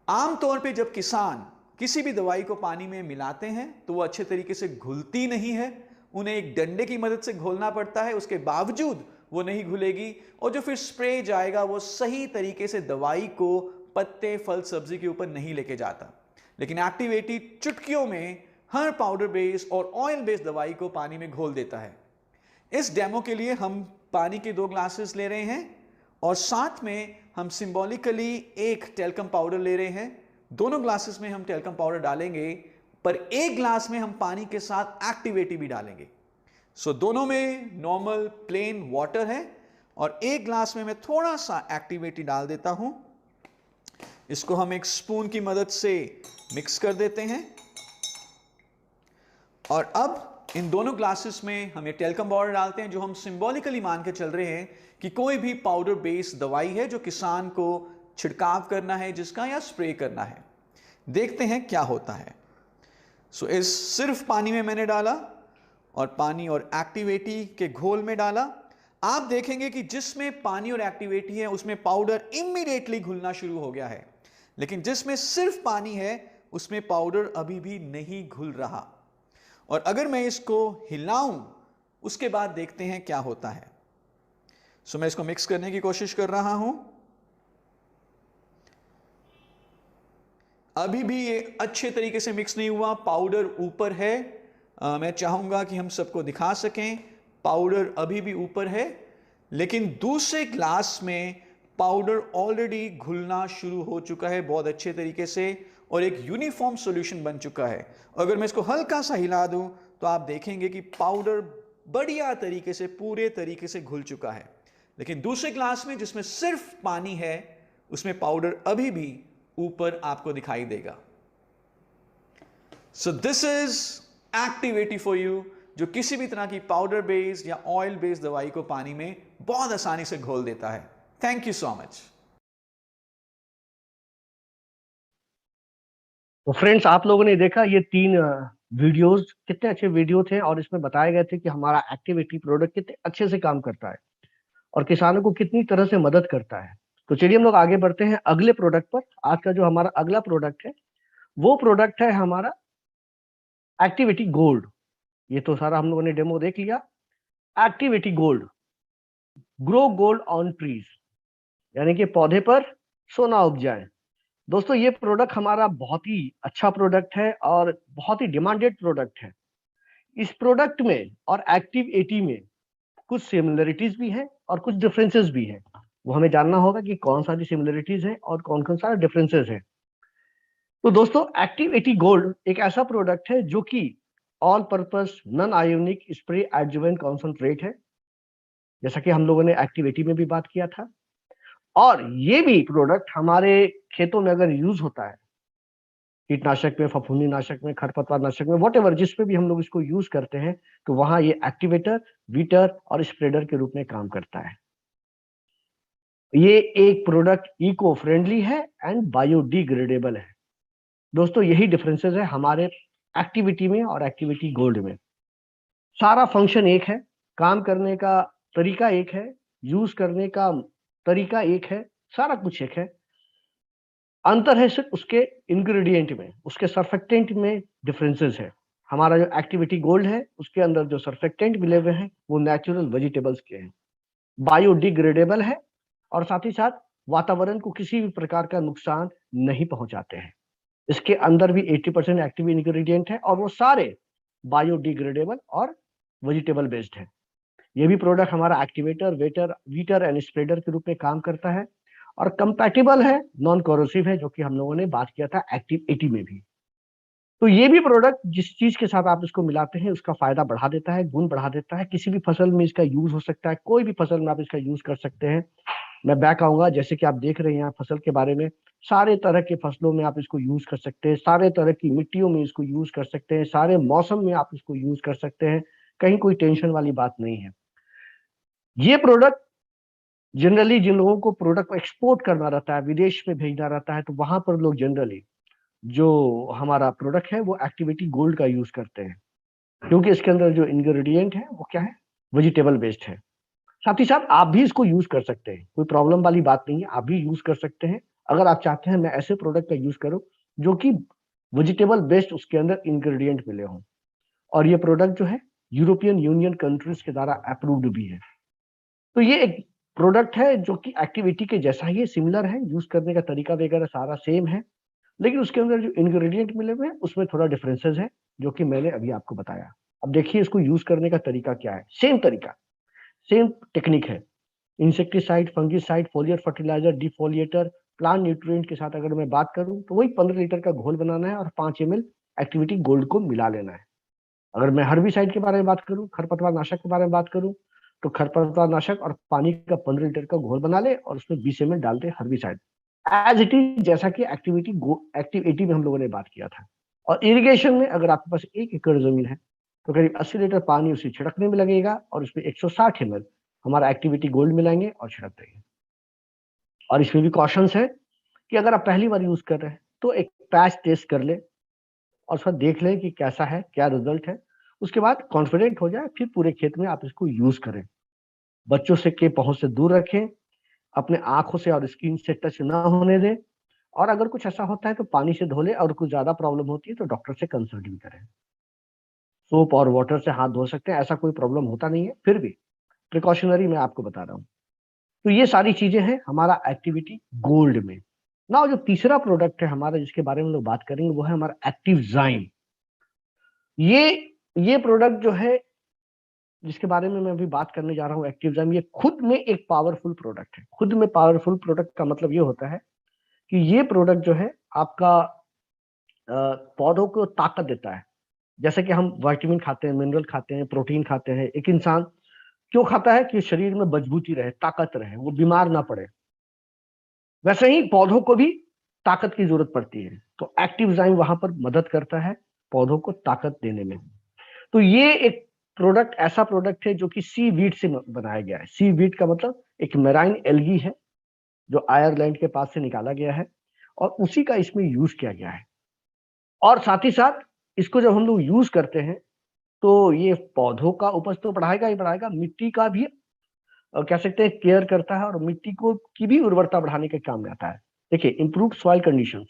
आमतौर पे जब किसान किसी भी दवाई को पानी में मिलाते हैं तो वो अच्छे तरीके से घुलती नहीं है, उन्हें एक डंडे की मदद से घोलना पड़ता है, उसके बावजूद वो नहीं घुलेगी और जो फिर स्प्रे जाएगा वो सही तरीके से दवाई को पत्ते, फल, सब्जी के ऊपर नहीं लेके जाता। लेकिन एक्टिवेटी चुटकियों में हर पाउडर बेस्ड और ऑयल बेस्ड दवाई को पानी में घोल देता है। इस डेमो के लिए हम पानी के 2 ग्लासेस ले रहे हैं और साथ में हम सिंबॉलिकली एक टेल्कम पाउडर ले रहे हैं। दोनों ग्लासेस में हम टेल्कम पाउडर डालेंगे, पर एक ग्लास में हम पानी के साथ एक्टिवेटी भी डालेंगे। सो दोनों में नॉर्मल प्लेन वाटर है और एक ग्लास में मैं थोड़ा सा एक्टिवेटी डाल देता हूं। इसको हम एक स्पून की मदद से मिक्स कर देते हैं और अब इन दोनों ग्लासेस में हम ये टेल्कम पाउडर डालते हैं जो हम सिंबॉलिकली मान के चल रहे हैं कि कोई भी पाउडर बेस्ड दवाई है जो किसान को छिड़काव करना है जिसका, या स्प्रे करना है। देखते हैं क्या होता है। सो इस सिर्फ पानी में मैंने डाला और पानी और एक्टिवेटी के घोल में डाला। आप देखेंगे कि जिसमें पानी और एक्टिवेटी है उसमें पाउडर इमीडिएटली घुलना शुरू हो गया है, लेकिन जिसमें सिर्फ पानी है उसमें पाउडर अभी भी नहीं घुल रहा। और अगर मैं इसको हिलाऊं उसके बाद देखते हैं क्या होता है। सो मैं इसको मिक्स करने की कोशिश कर रहा हूं। अभी भी ये अच्छे तरीके से मिक्स नहीं हुआ, पाउडर ऊपर है। मैं चाहूंगा कि हम सबको दिखा सकें, पाउडर अभी भी ऊपर है, लेकिन दूसरे ग्लास में पाउडर ऑलरेडी घुलना शुरू हो चुका है बहुत अच्छे तरीके से और एक यूनिफॉर्म सॉल्यूशन बन चुका है। अगर मैं इसको हल्का सा हिला दूं तो आप देखेंगे कि पाउडर बढ़िया तरीके से, पूरे तरीके से घुल चुका है। लेकिन दूसरे ग्लास में जिसमें सिर्फ पानी है उसमें पाउडर अभी भी ऊपर आपको दिखाई देगा। So this is activity for you, जो किसी भी तरह की पाउडर बेस्ड या ऑयल बेस्ड दवाई को पानी में बहुत आसानी से घोल देता है। Thank you so much. तो फ्रेंड्स, आप लोगों ने देखा ये 3 वीडियोस, कितने अच्छे वीडियो थे और इसमें बताए गए थे कि हमारा एक्टिवेटी प्रोडक्ट कितने अच्छे से काम करता है और किसानों को कितनी तरह से मदद करता है। तो चलिए हम लोग आगे बढ़ते हैं अगले प्रोडक्ट पर। आज का जो हमारा अगला प्रोडक्ट है वो प्रोडक्ट है हमारा एक्टिवेटी गोल्ड। ये तो सारा हम लोगों ने डेमो देख लिया। Activity gold, grow gold on trees, यानी कि पौधे पर सोना उपजाए। दोस्तों, ये प्रोडक्ट हमारा बहुत ही अच्छा प्रोडक्ट है और बहुत ही डिमांडेड प्रोडक्ट है। इस प्रोडक्ट में और एक्टिवेटी में कुछ सिमिलरिटीज भी हैं और कुछ डिफरेंसेस भी हैं। वो हमें जानना होगा कि कौन सा सिमिलरिटीज है और कौन कौन सा डिफरेंसेस है। तो दोस्तों, एक्टिवेटी गोल्ड एक ऐसा प्रोडक्ट है जो कि all purpose non ionic spray adjuvant concentrate है, जैसा कि हम लोगों ने एक्टिवेटी में भी बात किया था। और ये भी प्रोडक्ट हमारे खेतों में अगर यूज होता है, कीटनाशक में, फफूंदी नाशक में, खरपतवार नाशक में, वॉट एवर जिस पे भी हम लोग इसको यूज करते हैं, तो वहां ये एक्टिवेटर, वीटर और स्प्रेडर के रूप में काम करता है। ये एक प्रोडक्ट इको फ्रेंडली है एंड बायोडिग्रेडेबल है। दोस्तों, यही डिफरेंसेस है हमारे एक्टिविटी में और एक्टिविटी गोल्ड में। सारा फंक्शन एक है, काम करने का तरीका एक है, यूज करने का तरीका एक है, सारा कुछ एक है। अंतर है सिर्फ उसके इंग्रेडिएंट में, उसके सर्फेक्टेंट में डिफरेंसेस है। हमारा जो एक्टिविटी गोल्ड है उसके अंदर जो सर्फेक्टेंट मिले हुए हैं वो नेचुरल वेजिटेबल्स के हैं, बायोडिग्रेडेबल है और साथ ही साथ वातावरण को किसी भी प्रकार का नुकसान नहीं पहुंचाते हैं। इसके अंदर भी 80% एक्टिव इंग्रेडिएंट है और वो सारे बायोडिग्रेडेबल और वेजिटेबल बेस्ड है। ये भी प्रोडक्ट हमारा एक्टिवेटर, वेटर, वीटर एंड स्प्रेडर के रूप में काम करता है और कंपैटिबल है, नॉन कोरोसिव है, जो कि हम लोगों ने बात किया था एक्टिव 80 में भी। तो ये भी प्रोडक्ट जिस चीज के साथ आप इसको मिलाते हैं उसका फायदा बढ़ा देता है, गुण बढ़ा देता है। किसी भी फसल में इसका यूज हो सकता है, कोई भी फसल में आप इसका यूज कर सकते हैं। मैं बैक आऊंगा, जैसे कि आप देख रहे हैं यहाँ फसल के बारे में, सारे तरह के फसलों में आप इसको यूज कर सकते हैं, सारे तरह की मिट्टियों में इसको यूज कर सकते हैं, सारे मौसम में आप इसको यूज कर सकते हैं। कहीं कोई टेंशन वाली बात नहीं है। ये प्रोडक्ट जनरली जिन लोगों को प्रोडक्ट को एक्सपोर्ट करना रहता है, विदेश में भेजना रहता है, तो वहां पर लोग जनरली जो हमारा प्रोडक्ट है वो एक्टिविटी गोल्ड का यूज करते हैं, क्योंकि इसके अंदर जो इंग्रेडिएंट है वो क्या है, वेजिटेबल बेस्ड है। साथ ही साथ आप भी इसको यूज कर सकते हैं, कोई प्रॉब्लम वाली बात नहीं है, आप भी यूज कर सकते हैं। अगर आप चाहते हैं मैं ऐसे प्रोडक्ट का यूज करूं जो कि वेजिटेबल बेस्ड उसके अंदर इंग्रेडिएंट मिले हों, और ये प्रोडक्ट जो है यूरोपियन यूनियन कंट्रीज के द्वारा अप्रूव्ड भी है। तो ये एक प्रोडक्ट है जो कि एक्टिविटी के जैसा ही सिमिलर है, यूज करने का तरीका वगैरह सारा सेम है, लेकिन उसके अंदर जो इंग्रेडिएंट मिले हुए हैं उसमें थोड़ा डिफरेंसेस है, जो कि मैंने अभी आपको बताया। अब देखिए इसको यूज करने का तरीका क्या है। सेम तरीका, सेम टेक्निक है। Insecticide, fungicide, foliar fertiliser, defoliator, plant nutrient के साथ अगर मैं बात करूं तो वही 15 लीटर का घोल बनाना है और 5 ml एक्टिविटी गोल्ड को मिला लेना है। अगर मैं हर्बिसाइड के बारे में बात करूं, खरपतवार नाशक के बारे में बात करूं, तो खरपतवार नाशक और पानी का 15 लीटर का घोल बना ले और उसमें 20 ml डाल दे हर्बिसाइड, एज इट इज, जैसा कि एक्टिव 80 में हम लोगों ने बात किया था। और इरिगेशन में अगर आपके पास 1 एकड़ जमीन है तो करीब 80 लीटर पानी उसे छिड़कने में लगेगा और उसमें 160 ml हमारा एक्टिविटी गोल्ड मिलाएंगे और छिड़क देंगे। और इसमें भी कॉशंस है कि अगर आप पहली बार यूज कर रहे हैं तो एक पैच टेस्ट कर ले और उसका देख लें कि कैसा है, क्या रिजल्ट है। उसके बाद कॉन्फिडेंट हो जाए, फिर पूरे खेत में आप इसको यूज करें। बच्चों से के पहुंच से दूर रखें, अपने आंखों से और स्किन से टच ना होने दें, और अगर कुछ ऐसा होता है तो पानी से धो ले, और कुछ ज्यादा प्रॉब्लम होती है तो डॉक्टर से कंसल्ट भी करें। सोप और वाटर से हाथ धो सकते हैं, ऐसा कोई प्रॉब्लम होता नहीं है, फिर भी प्रिकॉशनरी मैं आपको बता रहा हूँ। तो ये सारी चीजें हैं हमारा एक्टिविटी गोल्ड में। ना जो तीसरा प्रोडक्ट है हमारा जिसके बारे में लोग बात करेंगे वो है हमारा एक्टिव जाइम। ये ये प्रोडक्ट जो है जिसके बारे में मैं अभी बात करने जा रहा हूँ, एक्टिव जाइम, ये खुद में एक पावरफुल प्रोडक्ट है। खुद में पावरफुल प्रोडक्ट का मतलब ये होता है कि ये प्रोडक्ट जो है आपका पौधों को ताकत देता है। जैसे कि हम विटामिन खाते हैं, मिनरल खाते हैं, प्रोटीन खाते हैं, एक इंसान क्यों खाता है कि शरीर में मजबूती रहे, ताकत रहे, वो बीमार ना पड़े। वैसे ही पौधों को भी ताकत की जरूरत पड़ती है, तो एक्टिव जाइम वहां पर मदद करता है पौधों को ताकत देने में। तो ये एक प्रोडक्ट ऐसा प्रोडक्ट है जो कि सी वीड से बनाया गया है। सी वीड का मतलब एक मेराइन एल्गी है जो आयरलैंड के पास से निकाला गया है और उसी का इसमें यूज किया गया है। और साथ ही साथ इसको जब हम लोग यूज करते हैं तो ये पौधों का उपज तो बढ़ाएगा ही बढ़ाएगा, मिट्टी का भी कह सकते हैं केयर करता है और मिट्टी को की भी उर्वरता बढ़ाने के काम में आता है। देखिए, इम्प्रूव सॉइल कंडीशंस,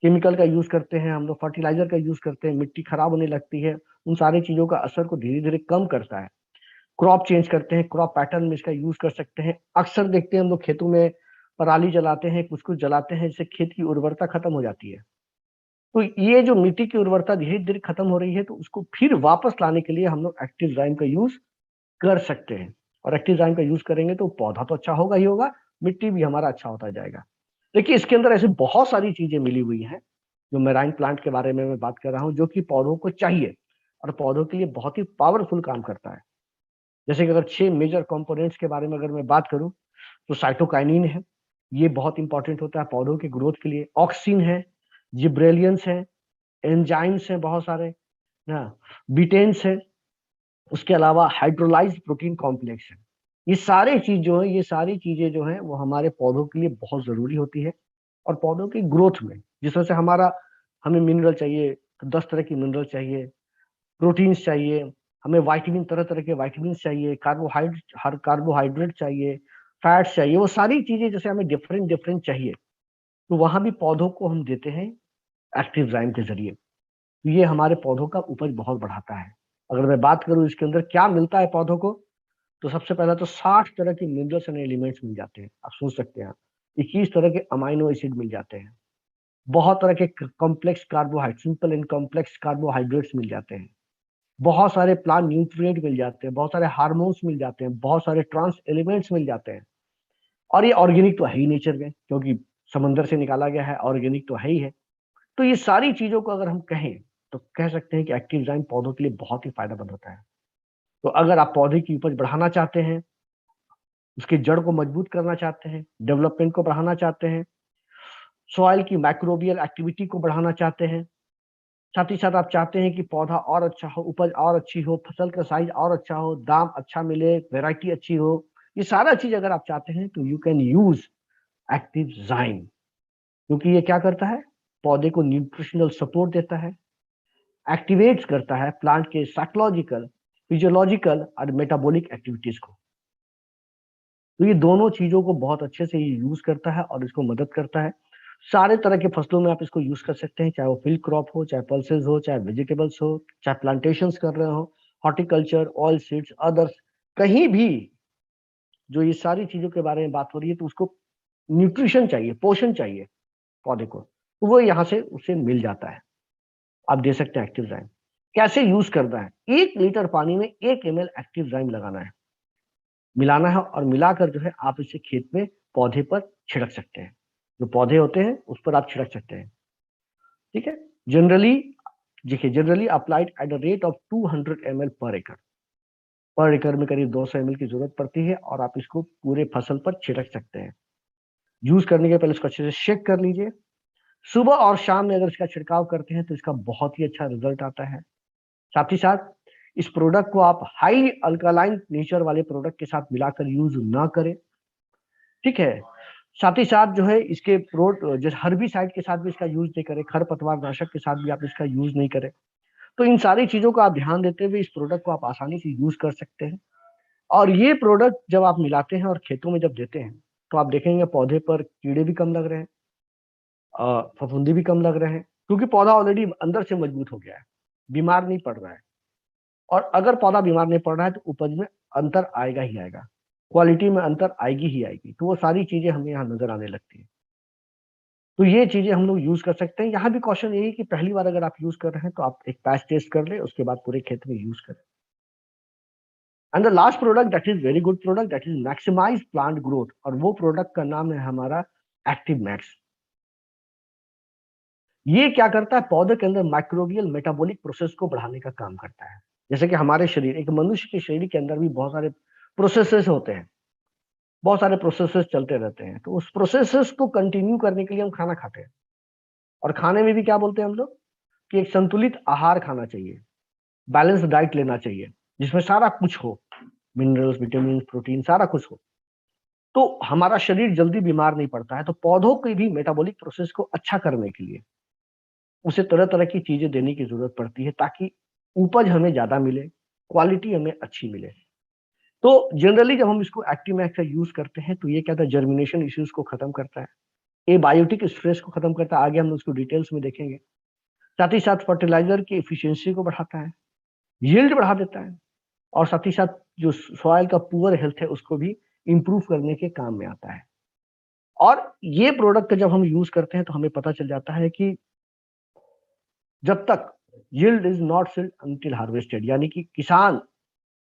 केमिकल का यूज करते हैं हम लोग, फर्टिलाइजर का यूज करते हैं, मिट्टी खराब होने लगती है, उन सारी चीजों का असर को धीरे धीरे कम करता है। क्रॉप चेंज करते हैं, क्रॉप पैटर्न में इसका यूज कर सकते हैं। अक्सर देखते हैं हम लोग खेतों में पराली जलाते हैं, कुछ कुछ जलाते हैं, जिससे खेत की उर्वरता खत्म हो जाती है। तो ये जो मिट्टी की उर्वरता धीरे धीरे खत्म हो रही है, तो उसको फिर वापस लाने के लिए हम लोग एक्टिव जाइम का यूज कर सकते हैं। और एक्टिव जाइम का यूज करेंगे तो पौधा तो अच्छा होगा ही होगा, मिट्टी भी हमारा अच्छा होता जाएगा। देखिए, इसके अंदर ऐसी बहुत सारी चीजें मिली हुई हैं जो मेराइन प्लांट के बारे में मैं बात कर रहा हूँ, जो कि पौधों को चाहिए और पौधों के लिए बहुत ही पावरफुल काम करता है। जैसे कि अगर 6 मेजर कंपोनेंट्स के बारे में अगर मैं बात करूं तो साइटोकाइनिन है, ये बहुत इंपॉर्टेंट होता है पौधों के ग्रोथ के लिए। ऑक्सिन है, जिब्रेलियंस है, एंजाइम्स हैं बहुत सारे ना, बिटेन्स है, उसके अलावा हाइड्रोलाइज्ड प्रोटीन कॉम्प्लेक्स है। ये सारी चीज जो है, ये सारी चीजें जो है वो हमारे पौधों के लिए बहुत जरूरी होती है। और पौधों की ग्रोथ में जिस तरह से हमारा हमें मिनरल चाहिए तो 10 तरह की मिनरल चाहिए, प्रोटीन्स चाहिए, हमें वाइटामिन, तरह तरह के वाइटामिन चाहिए, कार्बोहाइड्रेट चाहिए, फैट्स चाहिए, वो सारी चीजें जैसे हमें डिफरेंट डिफरेंट चाहिए, तो वहां भी पौधों को हम देते हैं एक्टिव जाइम के जरिए। तो ये हमारे पौधों का उपज बहुत बढ़ाता है। अगर मैं बात करूं इसके अंदर क्या मिलता है पौधों को, तो सबसे पहले तो 60 तरह के मिनरल्स एंड एलिमेंट्स मिल जाते हैं। आप सोच सकते हैं, 21 तरह के अमाइनो एसिड मिल जाते हैं, बहुत तरह के complex carbohydrate, simple and complex carbohydrates मिल जाते हैं, बहुत सारे प्लांट न्यूट्रिएंट मिल जाते हैं, बहुत सारे हार्मोन्स मिल जाते हैं, बहुत सारे ट्रांस एलिमेंट्स मिल जाते हैं। और ये ऑर्गेनिक तो है ही नेचर में, क्योंकि समंदर से निकाला गया है, ऑर्गेनिक तो है ही है। तो ये सारी चीजों को अगर हम कहें तो कह सकते हैं कि एक्टिव एंजाइम पौधों के लिए बहुत ही फायदेमंद होता है। तो अगर आप पौधे की उपज बढ़ाना चाहते हैं, उसके जड़ को मजबूत करना चाहते हैं, डेवलपमेंट को बढ़ाना चाहते हैं, सॉइल की माइक्रोबियल एक्टिविटी को बढ़ाना चाहते हैं, साथ ही साथ आप चाहते हैं कि पौधा और अच्छा हो, उपज और अच्छी हो, फसल का साइज और अच्छा हो, दाम अच्छा मिले, वैरायटी अच्छी हो, ये सारा चीज अगर आप चाहते हैं तो यू कैन यूज एक्टिव जाइम। क्योंकि ये क्या करता है, पौधे को न्यूट्रिशनल सपोर्ट देता है, एक्टिवेट्स करता है प्लांट के साइकोलॉजिकल, फिजियोलॉजिकल और मेटाबॉलिक एक्टिविटीज को। तो ये दोनों चीजों को बहुत अच्छे से ये यूज करता है और इसको मदद करता है। सारे तरह के फसलों में आप इसको यूज कर सकते हैं, चाहे वो फील्ड क्रॉप हो, चाहे पल्सेस हो, चाहे वेजिटेबल्स हो, चाहे प्लांटेशंस कर रहे हो, हॉर्टिकल्चर, ऑयल सीड्स, अदर्स, कहीं भी जो ये सारी चीजों के बारे में बात हो रही है तो उसको न्यूट्रिशन चाहिए, पोषण चाहिए पौधे को, तो वो यहाँ से उसे मिल जाता है। आप दे सकते हैं एक्टिव जाइम। कैसे यूज करना है, 1 लीटर पानी में 1 ml एक्टिव जाइम लगाना है, मिलाना है और मिलाकर जो है आप इसे खेत में पौधे पर छिड़क सकते हैं। जो पौधे होते हैं उस पर आप छिड़क सकते हैं। ठीक है। जनरली देखिए, generally applied at the rate of 200 ml पर एकड़। पर एकड़ में करीब 200 ml की जरूरत पड़ती है और आप इसको पूरे फसल पर छिड़क सकते हैं। यूज करने के पहले इसको अच्छे से शेक कर लीजिए। सुबह और शाम में अगर इसका छिड़काव करते हैं तो इसका बहुत ही अच्छा रिजल्ट आता है। साथ ही साथ इस प्रोडक्ट को आप हाई अल्कालाइन नेचर वाले प्रोडक्ट के साथ मिलाकर यूज ना करें। ठीक है। साथ ही साथ जो है इसके जैसे हर्बिसाइड के साथ भी इसका यूज नहीं करें, खरपतवार नाशक के साथ भी आप इसका यूज नहीं करें। तो इन सारी चीजों का आप ध्यान देते हुए इस प्रोडक्ट को आप आसानी से यूज कर सकते हैं। और ये प्रोडक्ट जब आप मिलाते हैं और खेतों में जब देते हैं तो आप देखेंगे पौधे पर कीड़े भी कम लग रहे हैं, फफूंदी भी कम लग रहे हैं, क्योंकि पौधा ऑलरेडी अंदर से मजबूत हो गया है, बीमार नहीं पड़ रहा है। और अगर पौधा बीमार नहीं पड़ रहा है तो उपज में अंतर आएगा ही आएगा, क्वालिटी में अंतर आएगी ही आएगी। तो वो सारी चीजें हमें यहाँ नजर आने लगती है। तो ये चीजें हम लोग यूज कर सकते हैं। यहाँ भी क्वेश्चन यही कि पहली बार अगर आप यूज कर रहे हैं तो आप एक पैच टेस्ट कर ले, उसके बाद पूरे खेत में यूज करें। And the last product that is very good product, that is maximise plant growth, और वो प्रोडक्ट का नाम है हमारा एक्टिव मैक्स। ये क्या करता है, पौधे के अंदर माइक्रोबियल मेटाबॉलिक प्रोसेस को बढ़ाने का काम करता है। जैसे कि हमारे शरीर, एक मनुष्य के शरीर के अंदर भी बहुत सारे प्रोसेसेस होते हैं, बहुत सारे प्रोसेसेस चलते रहते हैं। तो उस प्रोसेसेस को कंटिन्यू करने के लिए हम खाना खाते हैं। और खाने में भी क्या बोलते हैं हम लोग कि एक संतुलित आहार खाना चाहिए, बैलेंस डाइट लेना चाहिए, जिसमें सारा कुछ हो, मिनरल्स, विटामिन, प्रोटीन, सारा कुछ हो। तो हमारा शरीर जल्दी बीमार नहीं पड़ता है। तो पौधों की भी मेटाबॉलिक प्रोसेस को अच्छा करने के लिए उसे तरह तरह की चीजें देने की जरूरत पड़ती है, ताकि उपज हमें ज्यादा मिले, क्वालिटी हमें अच्छी मिले। तो जनरली जब हम इसको एक्टिवमैक्स का यूज करते हैं तो ये क्या था, जर्मिनेशन इश्यूज को खत्म करता है, ए बायोटिक स्ट्रेस को खत्म करता है, आगे हम उसको डिटेल्स में देखेंगे। साथ ही साथ फर्टिलाइजर की एफिशिएंसी को बढ़ाता है, यील्ड बढ़ा देता है, और साथ ही साथ जो सॉइल का पुअर हेल्थ है उसको भी इंप्रूव करने के काम में आता है। और ये प्रोडक्ट जब हम यूज करते हैं तो हमें पता चल जाता है कि जब तक yield is not sealed until harvested, यानी कि किसान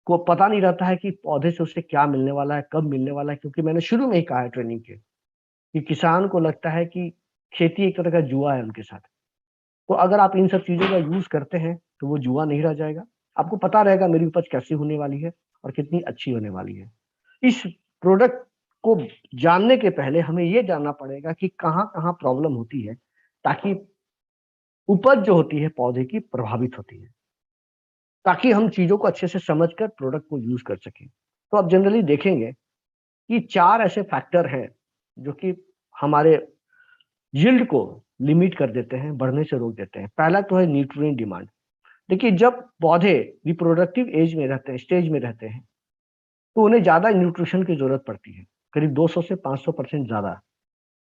को पता नहीं रहता है कि पौधे से उसे क्या मिलने वाला है, कब मिलने वाला है। क्योंकि मैंने शुरू में ही कहा है ट्रेनिंग के कि किसान को लगता है कि खेती एक तरह का जुआ है उनके साथ। तो अगर आप इन सब चीजों का यूज करते हैं तो वो जुआ नहीं रह जाएगा। आपको पता रहेगा मेरी उपज कैसी होने वाली है और कितनी अच्छी होने वाली है। इस प्रोडक्ट को जानने के पहले हमें ये जानना पड़ेगा कि कहाँ कहाँ प्रॉब्लम होती है, ताकि उपज जो होती है पौधे की प्रभावित होती है, ताकि हम चीजों को अच्छे से समझकर प्रोडक्ट को यूज कर सकें। तो आप जनरली देखेंगे कि 4 ऐसे फैक्टर हैं जो कि हमारे यील्ड को लिमिट कर देते हैं, बढ़ने से रोक देते हैं। पहला तो है न्यूट्रिएंट डिमांड। देखिए, जब पौधे रिप्रोडक्टिव एज में रहते हैं, स्टेज में रहते हैं, तो उन्हें ज्यादा न्यूट्रिशन की जरूरत पड़ती है, करीब 200 से 500% ज्यादा,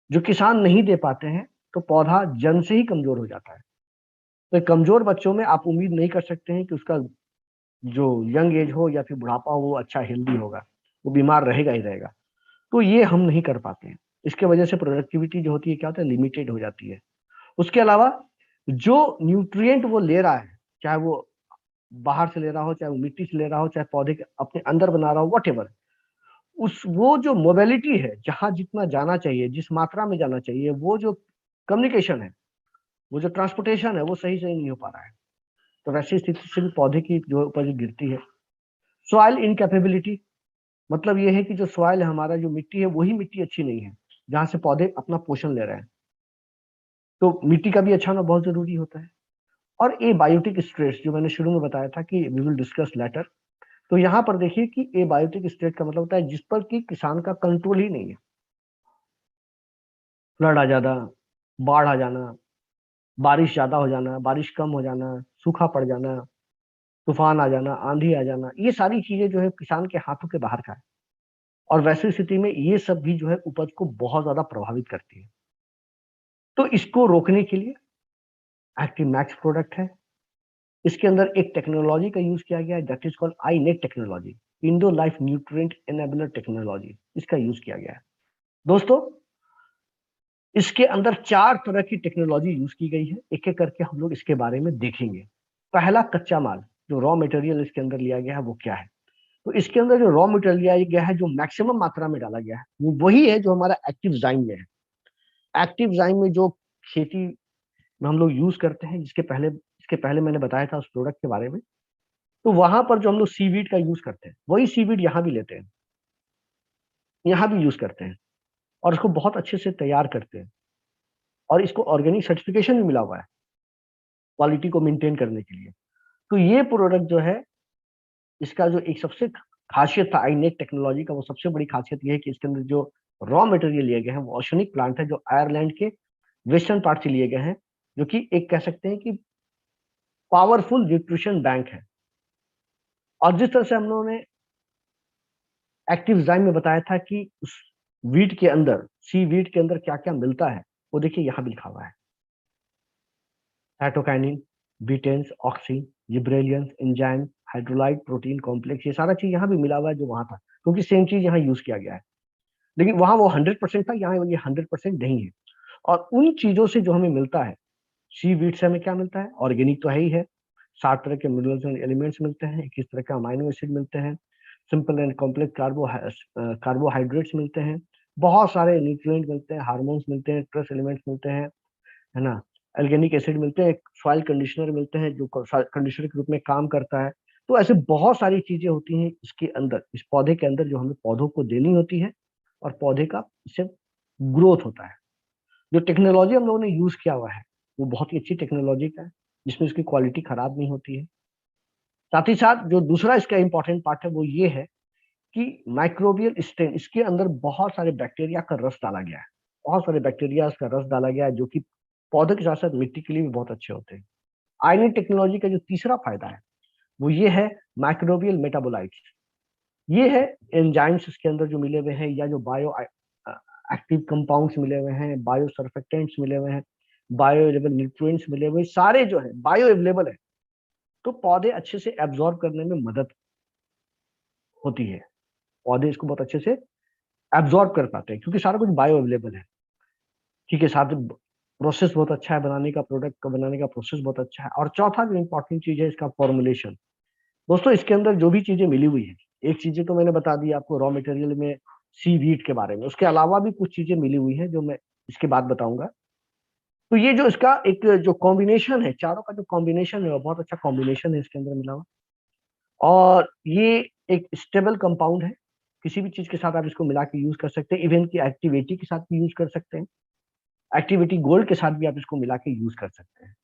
जो किसान नहीं दे पाते हैं। तो पौधा जन्म से ही कमजोर हो जाता है। तो कमजोर बच्चों में आप उम्मीद नहीं कर सकते हैं कि उसका जो यंग एज हो या फिर बुढ़ापा हो वो अच्छा हेल्दी होगा, वो बीमार रहेगा ही रहेगा। तो ये हम नहीं कर पाते हैं। इसके वजह से प्रोडक्टिविटी जो होती है क्या होता है, लिमिटेड हो जाती है। उसके अलावा जो न्यूट्रिएंट वो ले रहा है, चाहे वो बाहर से ले रहा हो, चाहे वो मिट्टी से ले रहा हो, चाहे पौधे के अपने अंदर बना रहा हो, वट उस वो जो मोबिलिटी है, जहां जितना जाना चाहिए, जिस मात्रा में जाना चाहिए, वो जो कम्युनिकेशन है, वो जो ट्रांसपोर्टेशन है, वो सही से नहीं हो पा रहा है। तो वैसी स्थिति से भी पौधे की जो उपज गिरती है। सॉइल इनकैपेबिलिटी, मतलब ये है कि जो सॉइल है हमारा, जो मिट्टी है, वही मिट्टी अच्छी नहीं है जहां से पौधे अपना पोषण ले रहे हैं। तो मिट्टी का भी अच्छा होना बहुत जरूरी होता है। और ए बायोटिक स्ट्रेस, जो मैंने शुरू में बताया था कि वी विल डिस्कस लेटर। तो यहाँ पर देखिए कि ए बायोटिक स्टेट का मतलब होता है जिस पर कि किसान का कंट्रोल ही नहीं है। फ्लड आ जाना, बाढ़ आ जाना, बारिश ज्यादा हो जाना, बारिश कम हो जाना, सूखा पड़ जाना, तूफान आ जाना, आंधी आ जाना, ये सारी चीजें जो है किसान के हाथों के बाहर का है। और वैसी स्थिति में ये सब भी जो है उपज को बहुत ज्यादा प्रभावित करती है। तो इसको रोकने के लिए एक्टिव मैक्स प्रोडक्ट है। इसके अंदर एक टेक्नोलॉजी का यूज किया गया है, that is called I net technology, Indo life nutrient enabler technology, इसका यूज किया गया है। दोस्तों, इसके अंदर 4 तरह की टेक्नोलॉजी यूज की गई है। एक एक करके हम लोग इसके बारे में देखेंगे। पहला, कच्चा माल, जो रॉ मटेरियल इसके अंदर लिया गया है वो क्या है। तो इसके अंदर जो रॉ मटेरियल लिया गया है, जो मैक्सिमम मात्रा में डाला गया है, वो वही है जो हमारा एक्टिव जाइम में है। एक्टिव जाइम में जो खेती में हम लोग यूज करते हैं, इसके पहले मैंने बताया था उस प्रोडक्ट के बारे में। तो वहां पर जो हम लोग सीवीड का यूज करते हैं, वही सीवीड यहाँ भी लेते हैं, यहाँ भी यूज करते हैं, और इसको बहुत अच्छे से तैयार करते हैं। और इसको ऑर्गेनिक सर्टिफिकेशन भी मिला हुआ है क्वालिटी को मेंटेन करने के लिए। तो ये प्रोडक्ट जो है, इसका जो एक सबसे खासियत था आईनेट टेक्नोलॉजी का, वो सबसे बड़ी खासियत ये है कि इसके अंदर जो रॉ मटेरियल लिए गए हैं वो ऑर्गेनिक प्लांट है, जो आयरलैंड के वेस्टर्न पार्ट से लिए गए हैं, जो कि एक कह सकते हैं कि पावरफुल न्यूट्रिशन बैंक है। और जिस तरह से हम लोगों ने एक्टिव डिजाइन में बताया था कि उस वीट के अंदर, सी वीट के अंदर क्या क्या मिलता है, वो देखिए यहाँ भी लिखा हुआ है। Cytokinin, betaines, auxin, gibberellins, enzyme, hydrolyte, protein complex, ये सारा चीज यहाँ भी मिला हुआ है जो वहां था, क्योंकि सेम चीज यहाँ यूज किया गया है। लेकिन वहां वो 100% था, यहाँ ये 100% नहीं है। और उन चीजों से जो हमें मिलता है, सी वीट से हमें क्या मिलता है, ऑर्गेनिक तो है ही है। 60 तरह के मिनरल्स एंड एलिमेंट्स मिलते हैं, 21 तरह के अमाइनो एसिड मिलते हैं, सिंपल एंड कॉम्प्लेक्स कार्बोहाइड्रेट्स मिलते हैं, बहुत सारे न्यूट्रिएंट मिलते हैं, हार्मोन्स मिलते हैं, ट्रेस एलिमेंट्स मिलते हैं, है ना। ऑर्गेनिक एसिड मिलते हैं, सॉइल कंडीशनर मिलते हैं जो कंडीशनर के रूप में काम करता है। तो ऐसे बहुत सारी चीजें होती हैं इसके अंदर, इस पौधे के अंदर, जो हमें पौधों को देनी होती है, और पौधे का इससे ग्रोथ होता है। जो टेक्नोलॉजी हम लोगों ने यूज किया हुआ है वो बहुत ही अच्छी टेक्नोलॉजी का है, जिसमें इसकी क्वालिटी खराब नहीं होती है। साथ ही साथ जो दूसरा इसका इंपॉर्टेंट पार्ट है वो ये है कि माइक्रोबियल स्ट्रेन, इसके अंदर बहुत सारे बैक्टीरिया का रस डाला गया है। बहुत सारे बैक्टीरिया का रस डाला गया है, जो कि पौधे के साथ साथ मिट्टी के लिए भी बहुत अच्छे होते हैं। आयनिक टेक्नोलॉजी का जो तीसरा फायदा है वो ये है, माइक्रोबियल मेटाबोलाइट्स। ये है एंजाइम्स इसके अंदर जो मिले हुए हैं, या जो बायो एक्टिव कंपाउंड्स मिले हुए हैं, बायो सर्फेक्टेंट्स मिले हुए हैं, बायो अवेलेबल न्यूट्रिएंट्स मिले हुए, सारे जो है बायो अवेलेबल है। तो पौधे अच्छे से एब्जॉर्ब करने में मदद होती है, पौधे इसको बहुत अच्छे से एब्जॉर्ब कर पाते हैं, क्योंकि सारा कुछ बायो अवेलेबल है। ठीक है, साथ प्रोसेस बहुत अच्छा है, बनाने का, प्रोडक्ट का बनाने का प्रोसेस बहुत अच्छा है। और चौथा जो इंपॉर्टेंट चीज है, इसका फॉर्मुलेशन। दोस्तों, इसके अंदर जो भी चीजें मिली हुई है, एक चीजें तो मैंने बता दी आपको रॉ मटेरियल में, सी वीट के बारे में, उसके अलावा भी कुछ चीजें मिली हुई है जो मैं इसके बाद बताऊंगा। तो ये जो इसका एक जो कॉम्बिनेशन है, चारों का जो कॉम्बिनेशन है, वो बहुत अच्छा कॉम्बिनेशन है इसके अंदर मिला हुआ। और ये एक स्टेबल कंपाउंड है, किसी भी चीज के साथ आप इसको मिला के यूज कर सकते हैं, इवन की एक्टिविटी के साथ भी यूज कर सकते हैं, एक्टिविटी गोल्ड के साथ भी आप इसको मिला के यूज कर सकते हैं।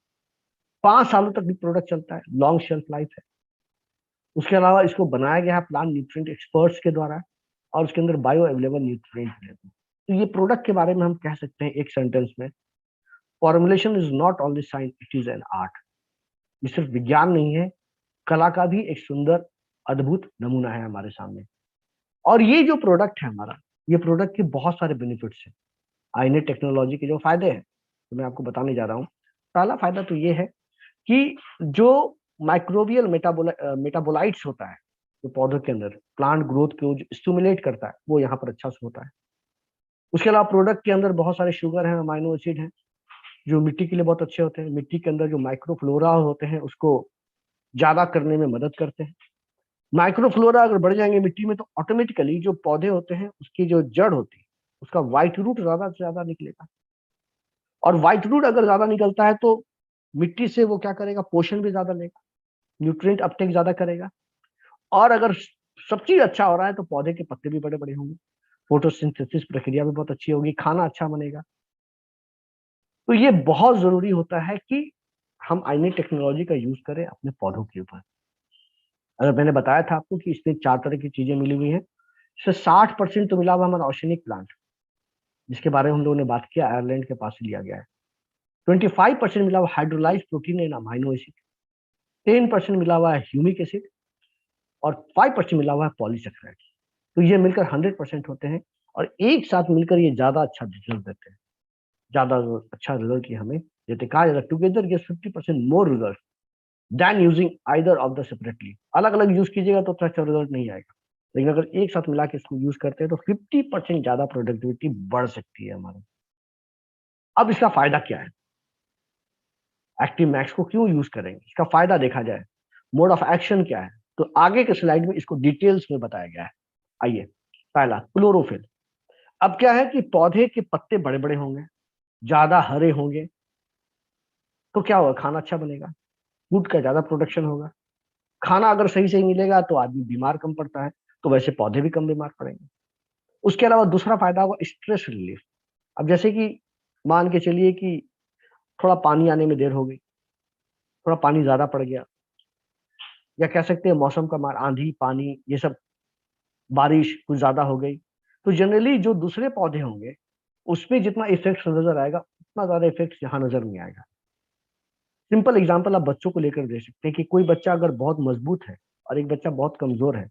5 सालों तक भी प्रोडक्ट चलता है, लॉन्ग शेल्फ लाइफ है। उसके अलावा इसको बनाया गया है प्लांट न्यूट्रिएंट एक्सपर्ट्स के द्वारा, और उसके अंदर बायो अवेलेबल न्यूट्रिएंट है। तो ये प्रोडक्ट के बारे में हम कह सकते हैं एक सेंटेंस में, formulation is not only science, it is an art. ये सिर्फ विज्ञान नहीं है, कला का भी एक सुंदर अद्भुत नमूना है हमारे सामने। और ये जो प्रोडक्ट है हमारा, ये प्रोडक्ट के बहुत सारे बेनिफिट्स हैं। आईने टेक्नोलॉजी के जो फायदे हैं तो मैं आपको बताने जा रहा हूँ। पहला फायदा तो ये है कि जो माइक्रोबियल मेटाबोलाइट्स होता है जो पौधों के अंदर प्लांट ग्रोथ को जो स्टिमुलेट करता है वो यहाँ पर अच्छा से होता है। उसके अलावा प्रोडक्ट के अंदर बहुत सारे शुगर हैं, अमाइनो एसिड हैं, जो मिट्टी के लिए बहुत अच्छे होते हैं। मिट्टी के अंदर जो माइक्रोफ्लोरा होते हैं उसको ज्यादा करने में मदद करते हैं। माइक्रोफ्लोरा अगर बढ़ जाएंगे मिट्टी में तो ऑटोमेटिकली जो पौधे होते हैं उसकी जो जड़ होती है उसका व्हाइट रूट ज्यादा से ज्यादा निकलेगा। और व्हाइट रूट अगर ज्यादा निकलता है तो मिट्टी से वो क्या करेगा, पोषण भी ज्यादा लेगा, न्यूट्रिएंट अपटेक ज्यादा करेगा। और अगर सब चीज अच्छा हो रहा है तो पौधे के पत्ते भी बड़े बड़े होंगे, फोटोसिंथेसिस प्रक्रिया भी बहुत अच्छी होगी, खाना अच्छा बनेगा। तो ये बहुत जरूरी होता है कि हम आईने टेक्नोलॉजी का यूज करें अपने पौधों के ऊपर। अगर मैंने बताया था आपको कि इसमें 4 तरह की चीजें मिली हुई हैं, इससे 60% तो मिला हुआ हमारा ऑर्गेनिक प्लांट, जिसके बारे में हम लोगों ने बात किया, आयरलैंड के पास से लिया गया है। 25% मिला हुआ hydrolyse protein and amino acid, 10% मिला हुआ है ह्यूमिक एसिड, और 5% मिला हुआ है पॉलीसेक्राइड। तो ये मिलकर 100% होते हैं, और एक साथ मिलकर ये ज्यादा अच्छा रिजल्ट देते हैं, ज्यादा अच्छा रिजल्ट ये हमें देते। कहा जाता है together gives 50% more result than using either of the separately. अलग अलग यूज कीजिएगा तो उतना अच्छा रिजल्ट नहीं आएगा, लेकिन अगर एक साथ मिला के इसको यूज करते हैं तो 50% ज्यादा प्रोडक्टिविटी बढ़ सकती है हमारी। अब इसका फायदा क्या है, एक्टिव मैक्स को क्यों यूज करेंगे, इसका फायदा देखा जाए, मोड ऑफ एक्शन क्या है, तो आगे के स्लाइड में इसको डिटेल्स में बताया गया है। आइए, पहला क्लोरोफिल। अब क्या है कि पौधे के पत्ते बड़े बड़े होंगे, ज्यादा हरे होंगे, तो क्या होगा, खाना अच्छा बनेगा, फूड का ज्यादा प्रोडक्शन होगा। खाना अगर सही सही मिलेगा तो आदमी बीमार कम पड़ता है, तो वैसे पौधे भी कम बीमार पड़ेंगे। उसके अलावा दूसरा फायदा होगा स्ट्रेस रिलीफ। अब जैसे कि मान के चलिए कि थोड़ा पानी आने में देर हो गई, थोड़ा पानी ज्यादा पड़ गया, या कह सकते हैं मौसम का मार, आंधी पानी ये सब, बारिश कुछ ज्यादा हो गई, तो जनरली जो दूसरे पौधे होंगे उसमें जितना इफेक्ट नजर आएगा उतना ज्यादा इफेक्ट यहाँ नजर नहीं आएगा। सिंपल एग्जांपल आप बच्चों को लेकर दे सकते हैं कि कोई बच्चा अगर बहुत मजबूत है और एक बच्चा बहुत कमजोर है,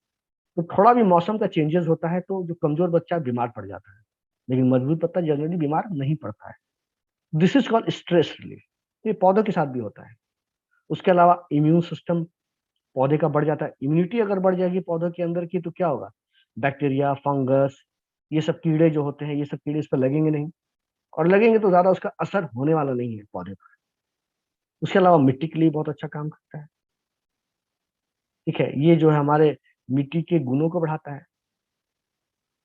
तो थोड़ा भी मौसम का चेंजेस होता है तो जो कमजोर बच्चा बीमार पड़ जाता है, लेकिन मजबूत बच्चा जनरली बीमार नहीं पड़ता है। This is called stress relief. ये पौधों के साथ भी होता है। उसके अलावा इम्यून सिस्टम पौधे का बढ़ जाता है। इम्यूनिटी अगर बढ़ जाएगी पौधों के अंदर की तो क्या होगा, बैक्टीरिया फंगस ये सब कीड़े जो होते हैं ये सब कीड़े इस पर लगेंगे नहीं, और लगेंगे तो ज्यादा उसका असर होने वाला नहीं है पौधे पर। उसके अलावा मिट्टी के लिए बहुत अच्छा काम करता है। ठीक है, ये जो है हमारे मिट्टी के गुणों को बढ़ाता है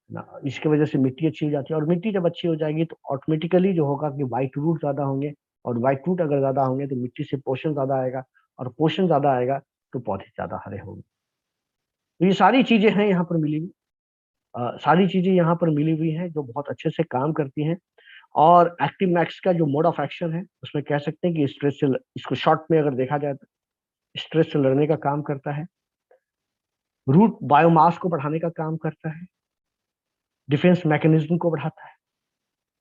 ना, इसकी वजह से मिट्टी अच्छी हो जाती है। और मिट्टी जब अच्छी हो जाएगी तो ऑटोमेटिकली जो होगा कि व्हाइट रूट ज्यादा होंगे, और व्हाइट रूट अगर ज्यादा होंगे तो मिट्टी से पोषण ज्यादा आएगा, और पोषण ज्यादा आएगा तो पौधे ज्यादा हरे होंगे। तो ये सारी चीजें हैं यहाँ पर मिली हुई, सारी चीजें यहाँ पर मिली हुई हैं जो बहुत अच्छे से काम करती हैं। और एक्टिव मैक्स का जो मोड ऑफ एक्शन है उसमें कह सकते हैं कि स्ट्रेस से, इसको शॉर्ट में अगर देखा जाए तो स्ट्रेस से लड़ने का काम करता है, रूट बायोमास को बढ़ाने का काम करता है, डिफेंस मैकेनिज्म को बढ़ाता है,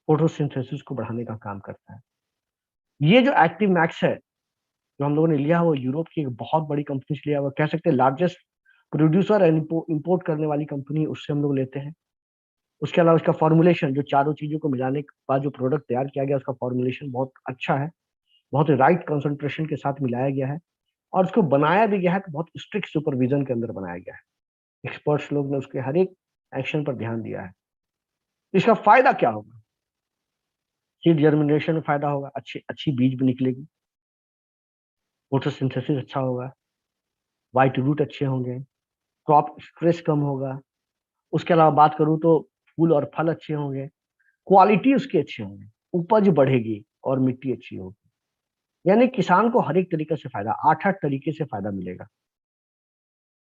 फोटोसिंथेसिस को बढ़ाने का काम करता है। ये जो एक्टिव मैक्स है जो हम लोगों ने लिया वो यूरोप की एक बहुत बड़ी कंपनी से लिया हुआ, कह सकते हैं लार्जेस्ट प्रोड्यूसर एंड इंपोर्ट करने वाली कंपनी, उससे हम लोग लेते हैं। उसके अलावा उसका फॉर्मुलेशन, जो चारों चीजों को मिलाने के बाद जो प्रोडक्ट तैयार किया गया उसका फॉर्मुलेशन बहुत अच्छा है, बहुत राइट कंसंट्रेशन के साथ मिलाया गया है, और उसको बनाया भी गया है तो बहुत स्ट्रिक्ट सुपरविजन के अंदर बनाया गया है। एक्सपर्ट्स लोग ने उसके हर एक एक्शन पर ध्यान दिया है। इसका फायदा क्या होगा, सीड जर्मिनेशन में फायदा होगा, अच्छी अच्छी बीज भी निकलेगी, फोटोसिंथेसिस अच्छा होगा, व्हाइट रूट अच्छे होंगे, क्रॉप स्ट्रेस कम होगा। उसके अलावा बात करूं तो फूल और फल अच्छे होंगे, क्वालिटी उसकी अच्छी होंगी, उपज बढ़ेगी, और मिट्टी अच्छी होगी। यानी किसान को हर एक तरीके से फायदा, 8-8 तरीके से फायदा मिलेगा,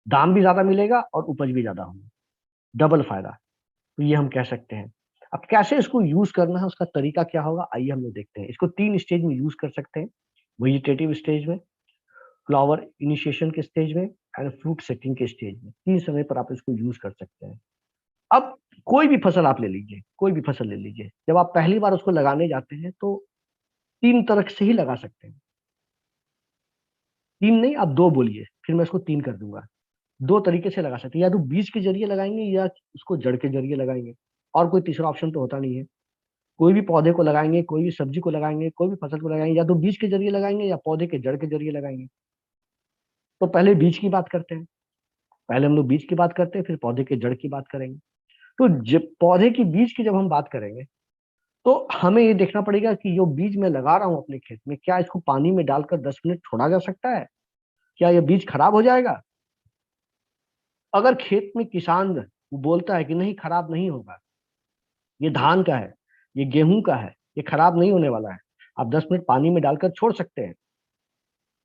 दाम भी ज्यादा मिलेगा और उपज भी ज्यादा होगी, डबल फायदा। तो ये हम कह सकते हैं। अब कैसे इसको यूज करना है, उसका तरीका क्या होगा, आइए हम लोग देखते हैं। इसको 3 स्टेज में यूज कर सकते हैं, वेजिटेटिव स्टेज में, फ्लावर इनिशिएशन के स्टेज में, एंड फ्रूट सेटिंग के स्टेज में। 3 समय पर आप इसको यूज कर सकते हैं। अब कोई भी फसल आप ले लीजिए, कोई भी फसल ले लीजिए, जब आप पहली बार उसको लगाने जाते हैं तो 3 तरह से ही लगा सकते हैं। 3 नहीं, आप 2 बोलिए, फिर मैं इसको 3 कर दूंगा। 2 तरीके से लगा सकते हैं, या तो बीज के जरिए लगाएंगे या उसको जड़ के जरिए लगाएंगे, और कोई तीसरा ऑप्शन तो होता नहीं है। कोई भी पौधे को लगाएंगे, कोई भी सब्जी को लगाएंगे, कोई भी फसल को लगाएंगे, या तो बीज के जरिए लगाएंगे या पौधे के जड़ के जरिए लगाएंगे। तो पहले बीज की बात करते हैं। पहले हम लोग बीज की बात करते हैं, फिर पौधे के जड़ की बात करेंगे। तो जब पौधे की बीज की जब हम बात करेंगे, तो हमें ये देखना पड़ेगा कि जो बीज मैं लगा रहा हूँ अपने खेत में, क्या इसको पानी में डालकर 10 मिनट छोड़ा जा सकता है? क्या यह बीज खराब हो जाएगा? अगर खेत में किसान बोलता है कि नहीं, खराब नहीं होगा, ये धान का है, ये गेहूं का है, ये खराब नहीं होने वाला है, आप 10 मिनट पानी में डालकर छोड़ सकते हैं,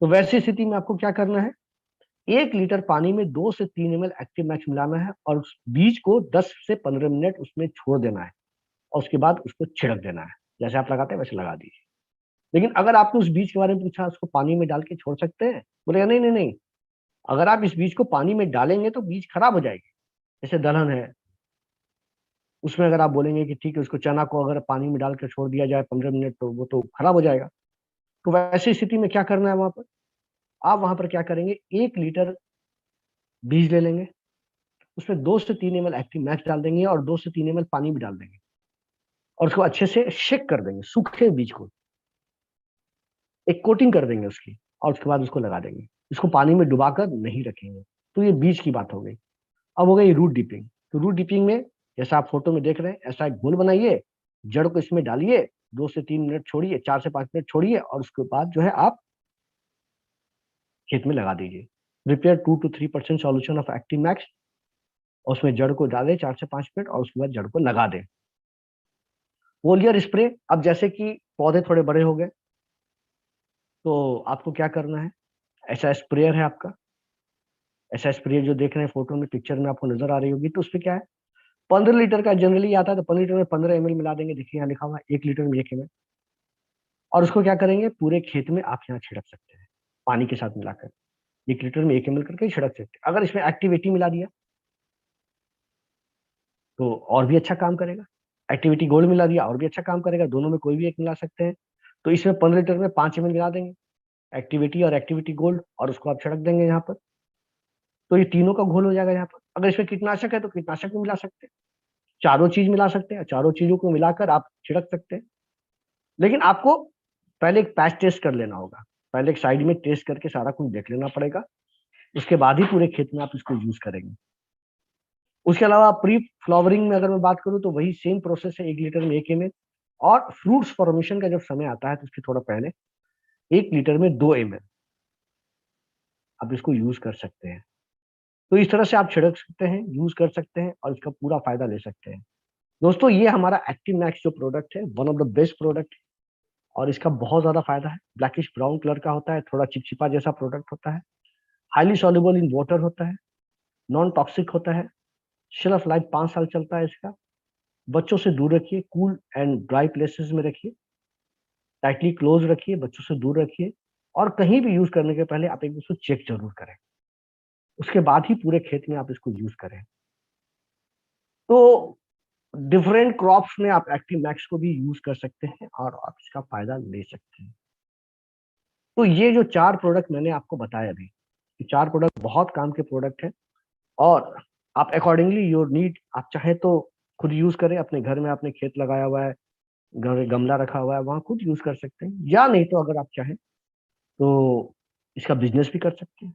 तो वैसी स्थिति में आपको क्या करना है? 1 लीटर पानी में 2 से 3 ml एक्टिव मैक्स मिलाना है और उस बीज को 10 से 15 मिनट उसमें छोड़ देना है, और उसके बाद उसको छिड़क देना है। जैसे आप लगाते हैं वैसे लगा दीजिए। लेकिन अगर आपने उस बीज के बारे में पूछा, उसको पानी में डाल के छोड़ सकते हैं? बोलेगा नहीं नहीं नहीं, अगर आप इस बीज को पानी में डालेंगे तो बीज खराब हो जाएगी। जैसे दलहन है, उसमें अगर आप बोलेंगे कि ठीक है, उसको चना को अगर पानी में डाल कर छोड़ दिया जाए 15 मिनट, तो वो तो खराब हो जाएगा। तो वैसी स्थिति में क्या करना है वहां पर? आप वहां पर क्या करेंगे, 1 लीटर बीज ले लेंगे, उसमें 2 से 3 ml एक्टिव मैक्स डाल देंगे और 2 से 3 ml पानी भी डाल देंगे, और उसको अच्छे से शेक कर देंगे, सूखे बीज को एक कोटिंग कर देंगे उसकी, और उसके बाद उसको लगा देंगे। इसको पानी में डुबाकर नहीं रखेंगे। तो ये बीज की बात हो गई। अब हो गई रूट डिपिंग। तो रूट डिपिंग में, जैसा आप फोटो में देख रहे हैं, ऐसा एक घोल बनाइए, जड़ को इसमें डालिए, 2 से 3 मिनट छोड़िए, 4 से 5 मिनट छोड़िए, और उसके बाद जो है आप खेत में लगा दीजिए। Prepare 2 to 3% solution of active max, और उसमें जड़ को डालें 4 से 5 मिनट, और उसके बाद जड़ को लगा दें। Foliar spray. अब जैसे कि पौधे थोड़े बड़े हो गए, तो आपको क्या करना है, ऐसा स्प्रेयर है आपका, ऐसा स्प्रेयर जो देख रहे हैं फोटो में, पिक्चर में आपको नजर आ रही होगी, तो उसमें क्या है, 15 लीटर का जनरली आता है, तो 15 लीटर में 15 ml मिला देंगे। देखिए यहाँ लिखा हुआ है 1 लीटर में 1 ml, और उसको क्या करेंगे, पूरे खेत में आप यहाँ छिड़क सकते हैं पानी के साथ मिलाकर। 1 लीटर में 1 ml करके छिड़क सकते हैं। अगर इसमें एक्टिविटी मिला दिया तो और भी अच्छा काम करेगा, एक्टिविटी गोल्ड मिला दिया और भी अच्छा काम करेगा, दोनों में कोई भी एक मिला सकते हैं। तो इसमें 15 लीटर में 5 ml मिला देंगे, एक्टिविटी और एक्टिविटी गोल्ड, और उसको आप छिड़क देंगे यहाँ पर। तो ये तीनों का घोल हो जाएगा यहाँ पर। अगर इसमें कीटनाशक है तो कीटनाशक भी मिला सकते हैं, चारों चीज मिला सकते हैं, चारों चीजों को मिलाकर आप छिड़क सकते हैं। लेकिन आपको पहले एक पैच टेस्ट कर लेना होगा, पहले एक साइड में टेस्ट करके सारा कुछ देख लेना पड़ेगा, उसके बाद ही पूरे खेत में आप इसको यूज करेंगे। उसके अलावा प्री फ्लावरिंग में अगर मैं बात करूं, तो वही सेम प्रोसेस है, 1 लीटर में 1 ml, और फ्रूट्स फॉर्मेशन का जब समय आता है तो उसके थोड़ा पहले 1 लीटर में 2 ml आप इसको यूज कर सकते हैं। तो इस तरह से आप छिड़क सकते हैं, यूज कर सकते हैं, और इसका पूरा फायदा ले सकते हैं। दोस्तों, ये हमारा एक्टिव मैक्स जो प्रोडक्ट है, one of the best product, और इसका बहुत ज्यादा फायदा है। ब्लैकिश ब्राउन कलर का होता है, थोड़ा चिपचिपा जैसा प्रोडक्ट होता है, हाईली सॉल्युबल इन वाटर होता है, नॉन टॉक्सिक होता है, शेल्फ लाइफ 5 साल चलता है इसका। बच्चों से दूर रखिए, कूल एंड ड्राई प्लेसेस में रखिए, टाइटली क्लोज रखिए, बच्चों से दूर रखिए, और कहीं भी यूज करने के पहले आप एक बार उसको चेक जरूर करें, उसके बाद ही पूरे खेत में आप इसको यूज करें। तो डिफरेंट क्रॉप्स में आप एक्टिव मैक्स को भी यूज कर सकते हैं, और आप इसका फायदा ले सकते हैं। तो ये जो 4 प्रोडक्ट मैंने आपको बताया अभी, ये 4 प्रोडक्ट बहुत काम के प्रोडक्ट हैं, और आप अकॉर्डिंगली योर नीड, आप चाहे तो खुद यूज करें, अपने घर में आपने खेत लगाया हुआ है, घर में गमला रखा हुआ है, वहां खुद यूज कर सकते हैं, या नहीं तो अगर आप चाहें तो इसका बिजनेस भी कर सकते हैं,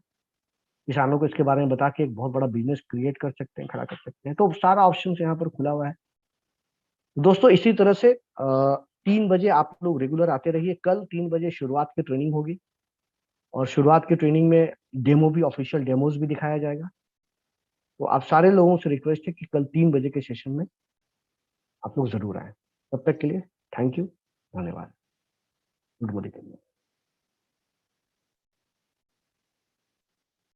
किसानों को इसके बारे में बता के एक बहुत बड़ा बिजनेस क्रिएट कर सकते हैं, खड़ा कर सकते हैं। तो सारा ऑप्शन यहाँ पर खुला हुआ है। दोस्तों, इसी तरह से 3 बजे आप लोग रेगुलर आते रहिए। कल 3 बजे शुरुआत की ट्रेनिंग होगी, और शुरुआत की ट्रेनिंग में डेमो भी, ऑफिशियल डेमोज भी दिखाया जाएगा। तो आप सारे लोगों से रिक्वेस्ट है कि कल 3 बजे के सेशन में आप लोग जरूर आए। तब तक के लिए थैंक यू, धन्यवाद। Good morning.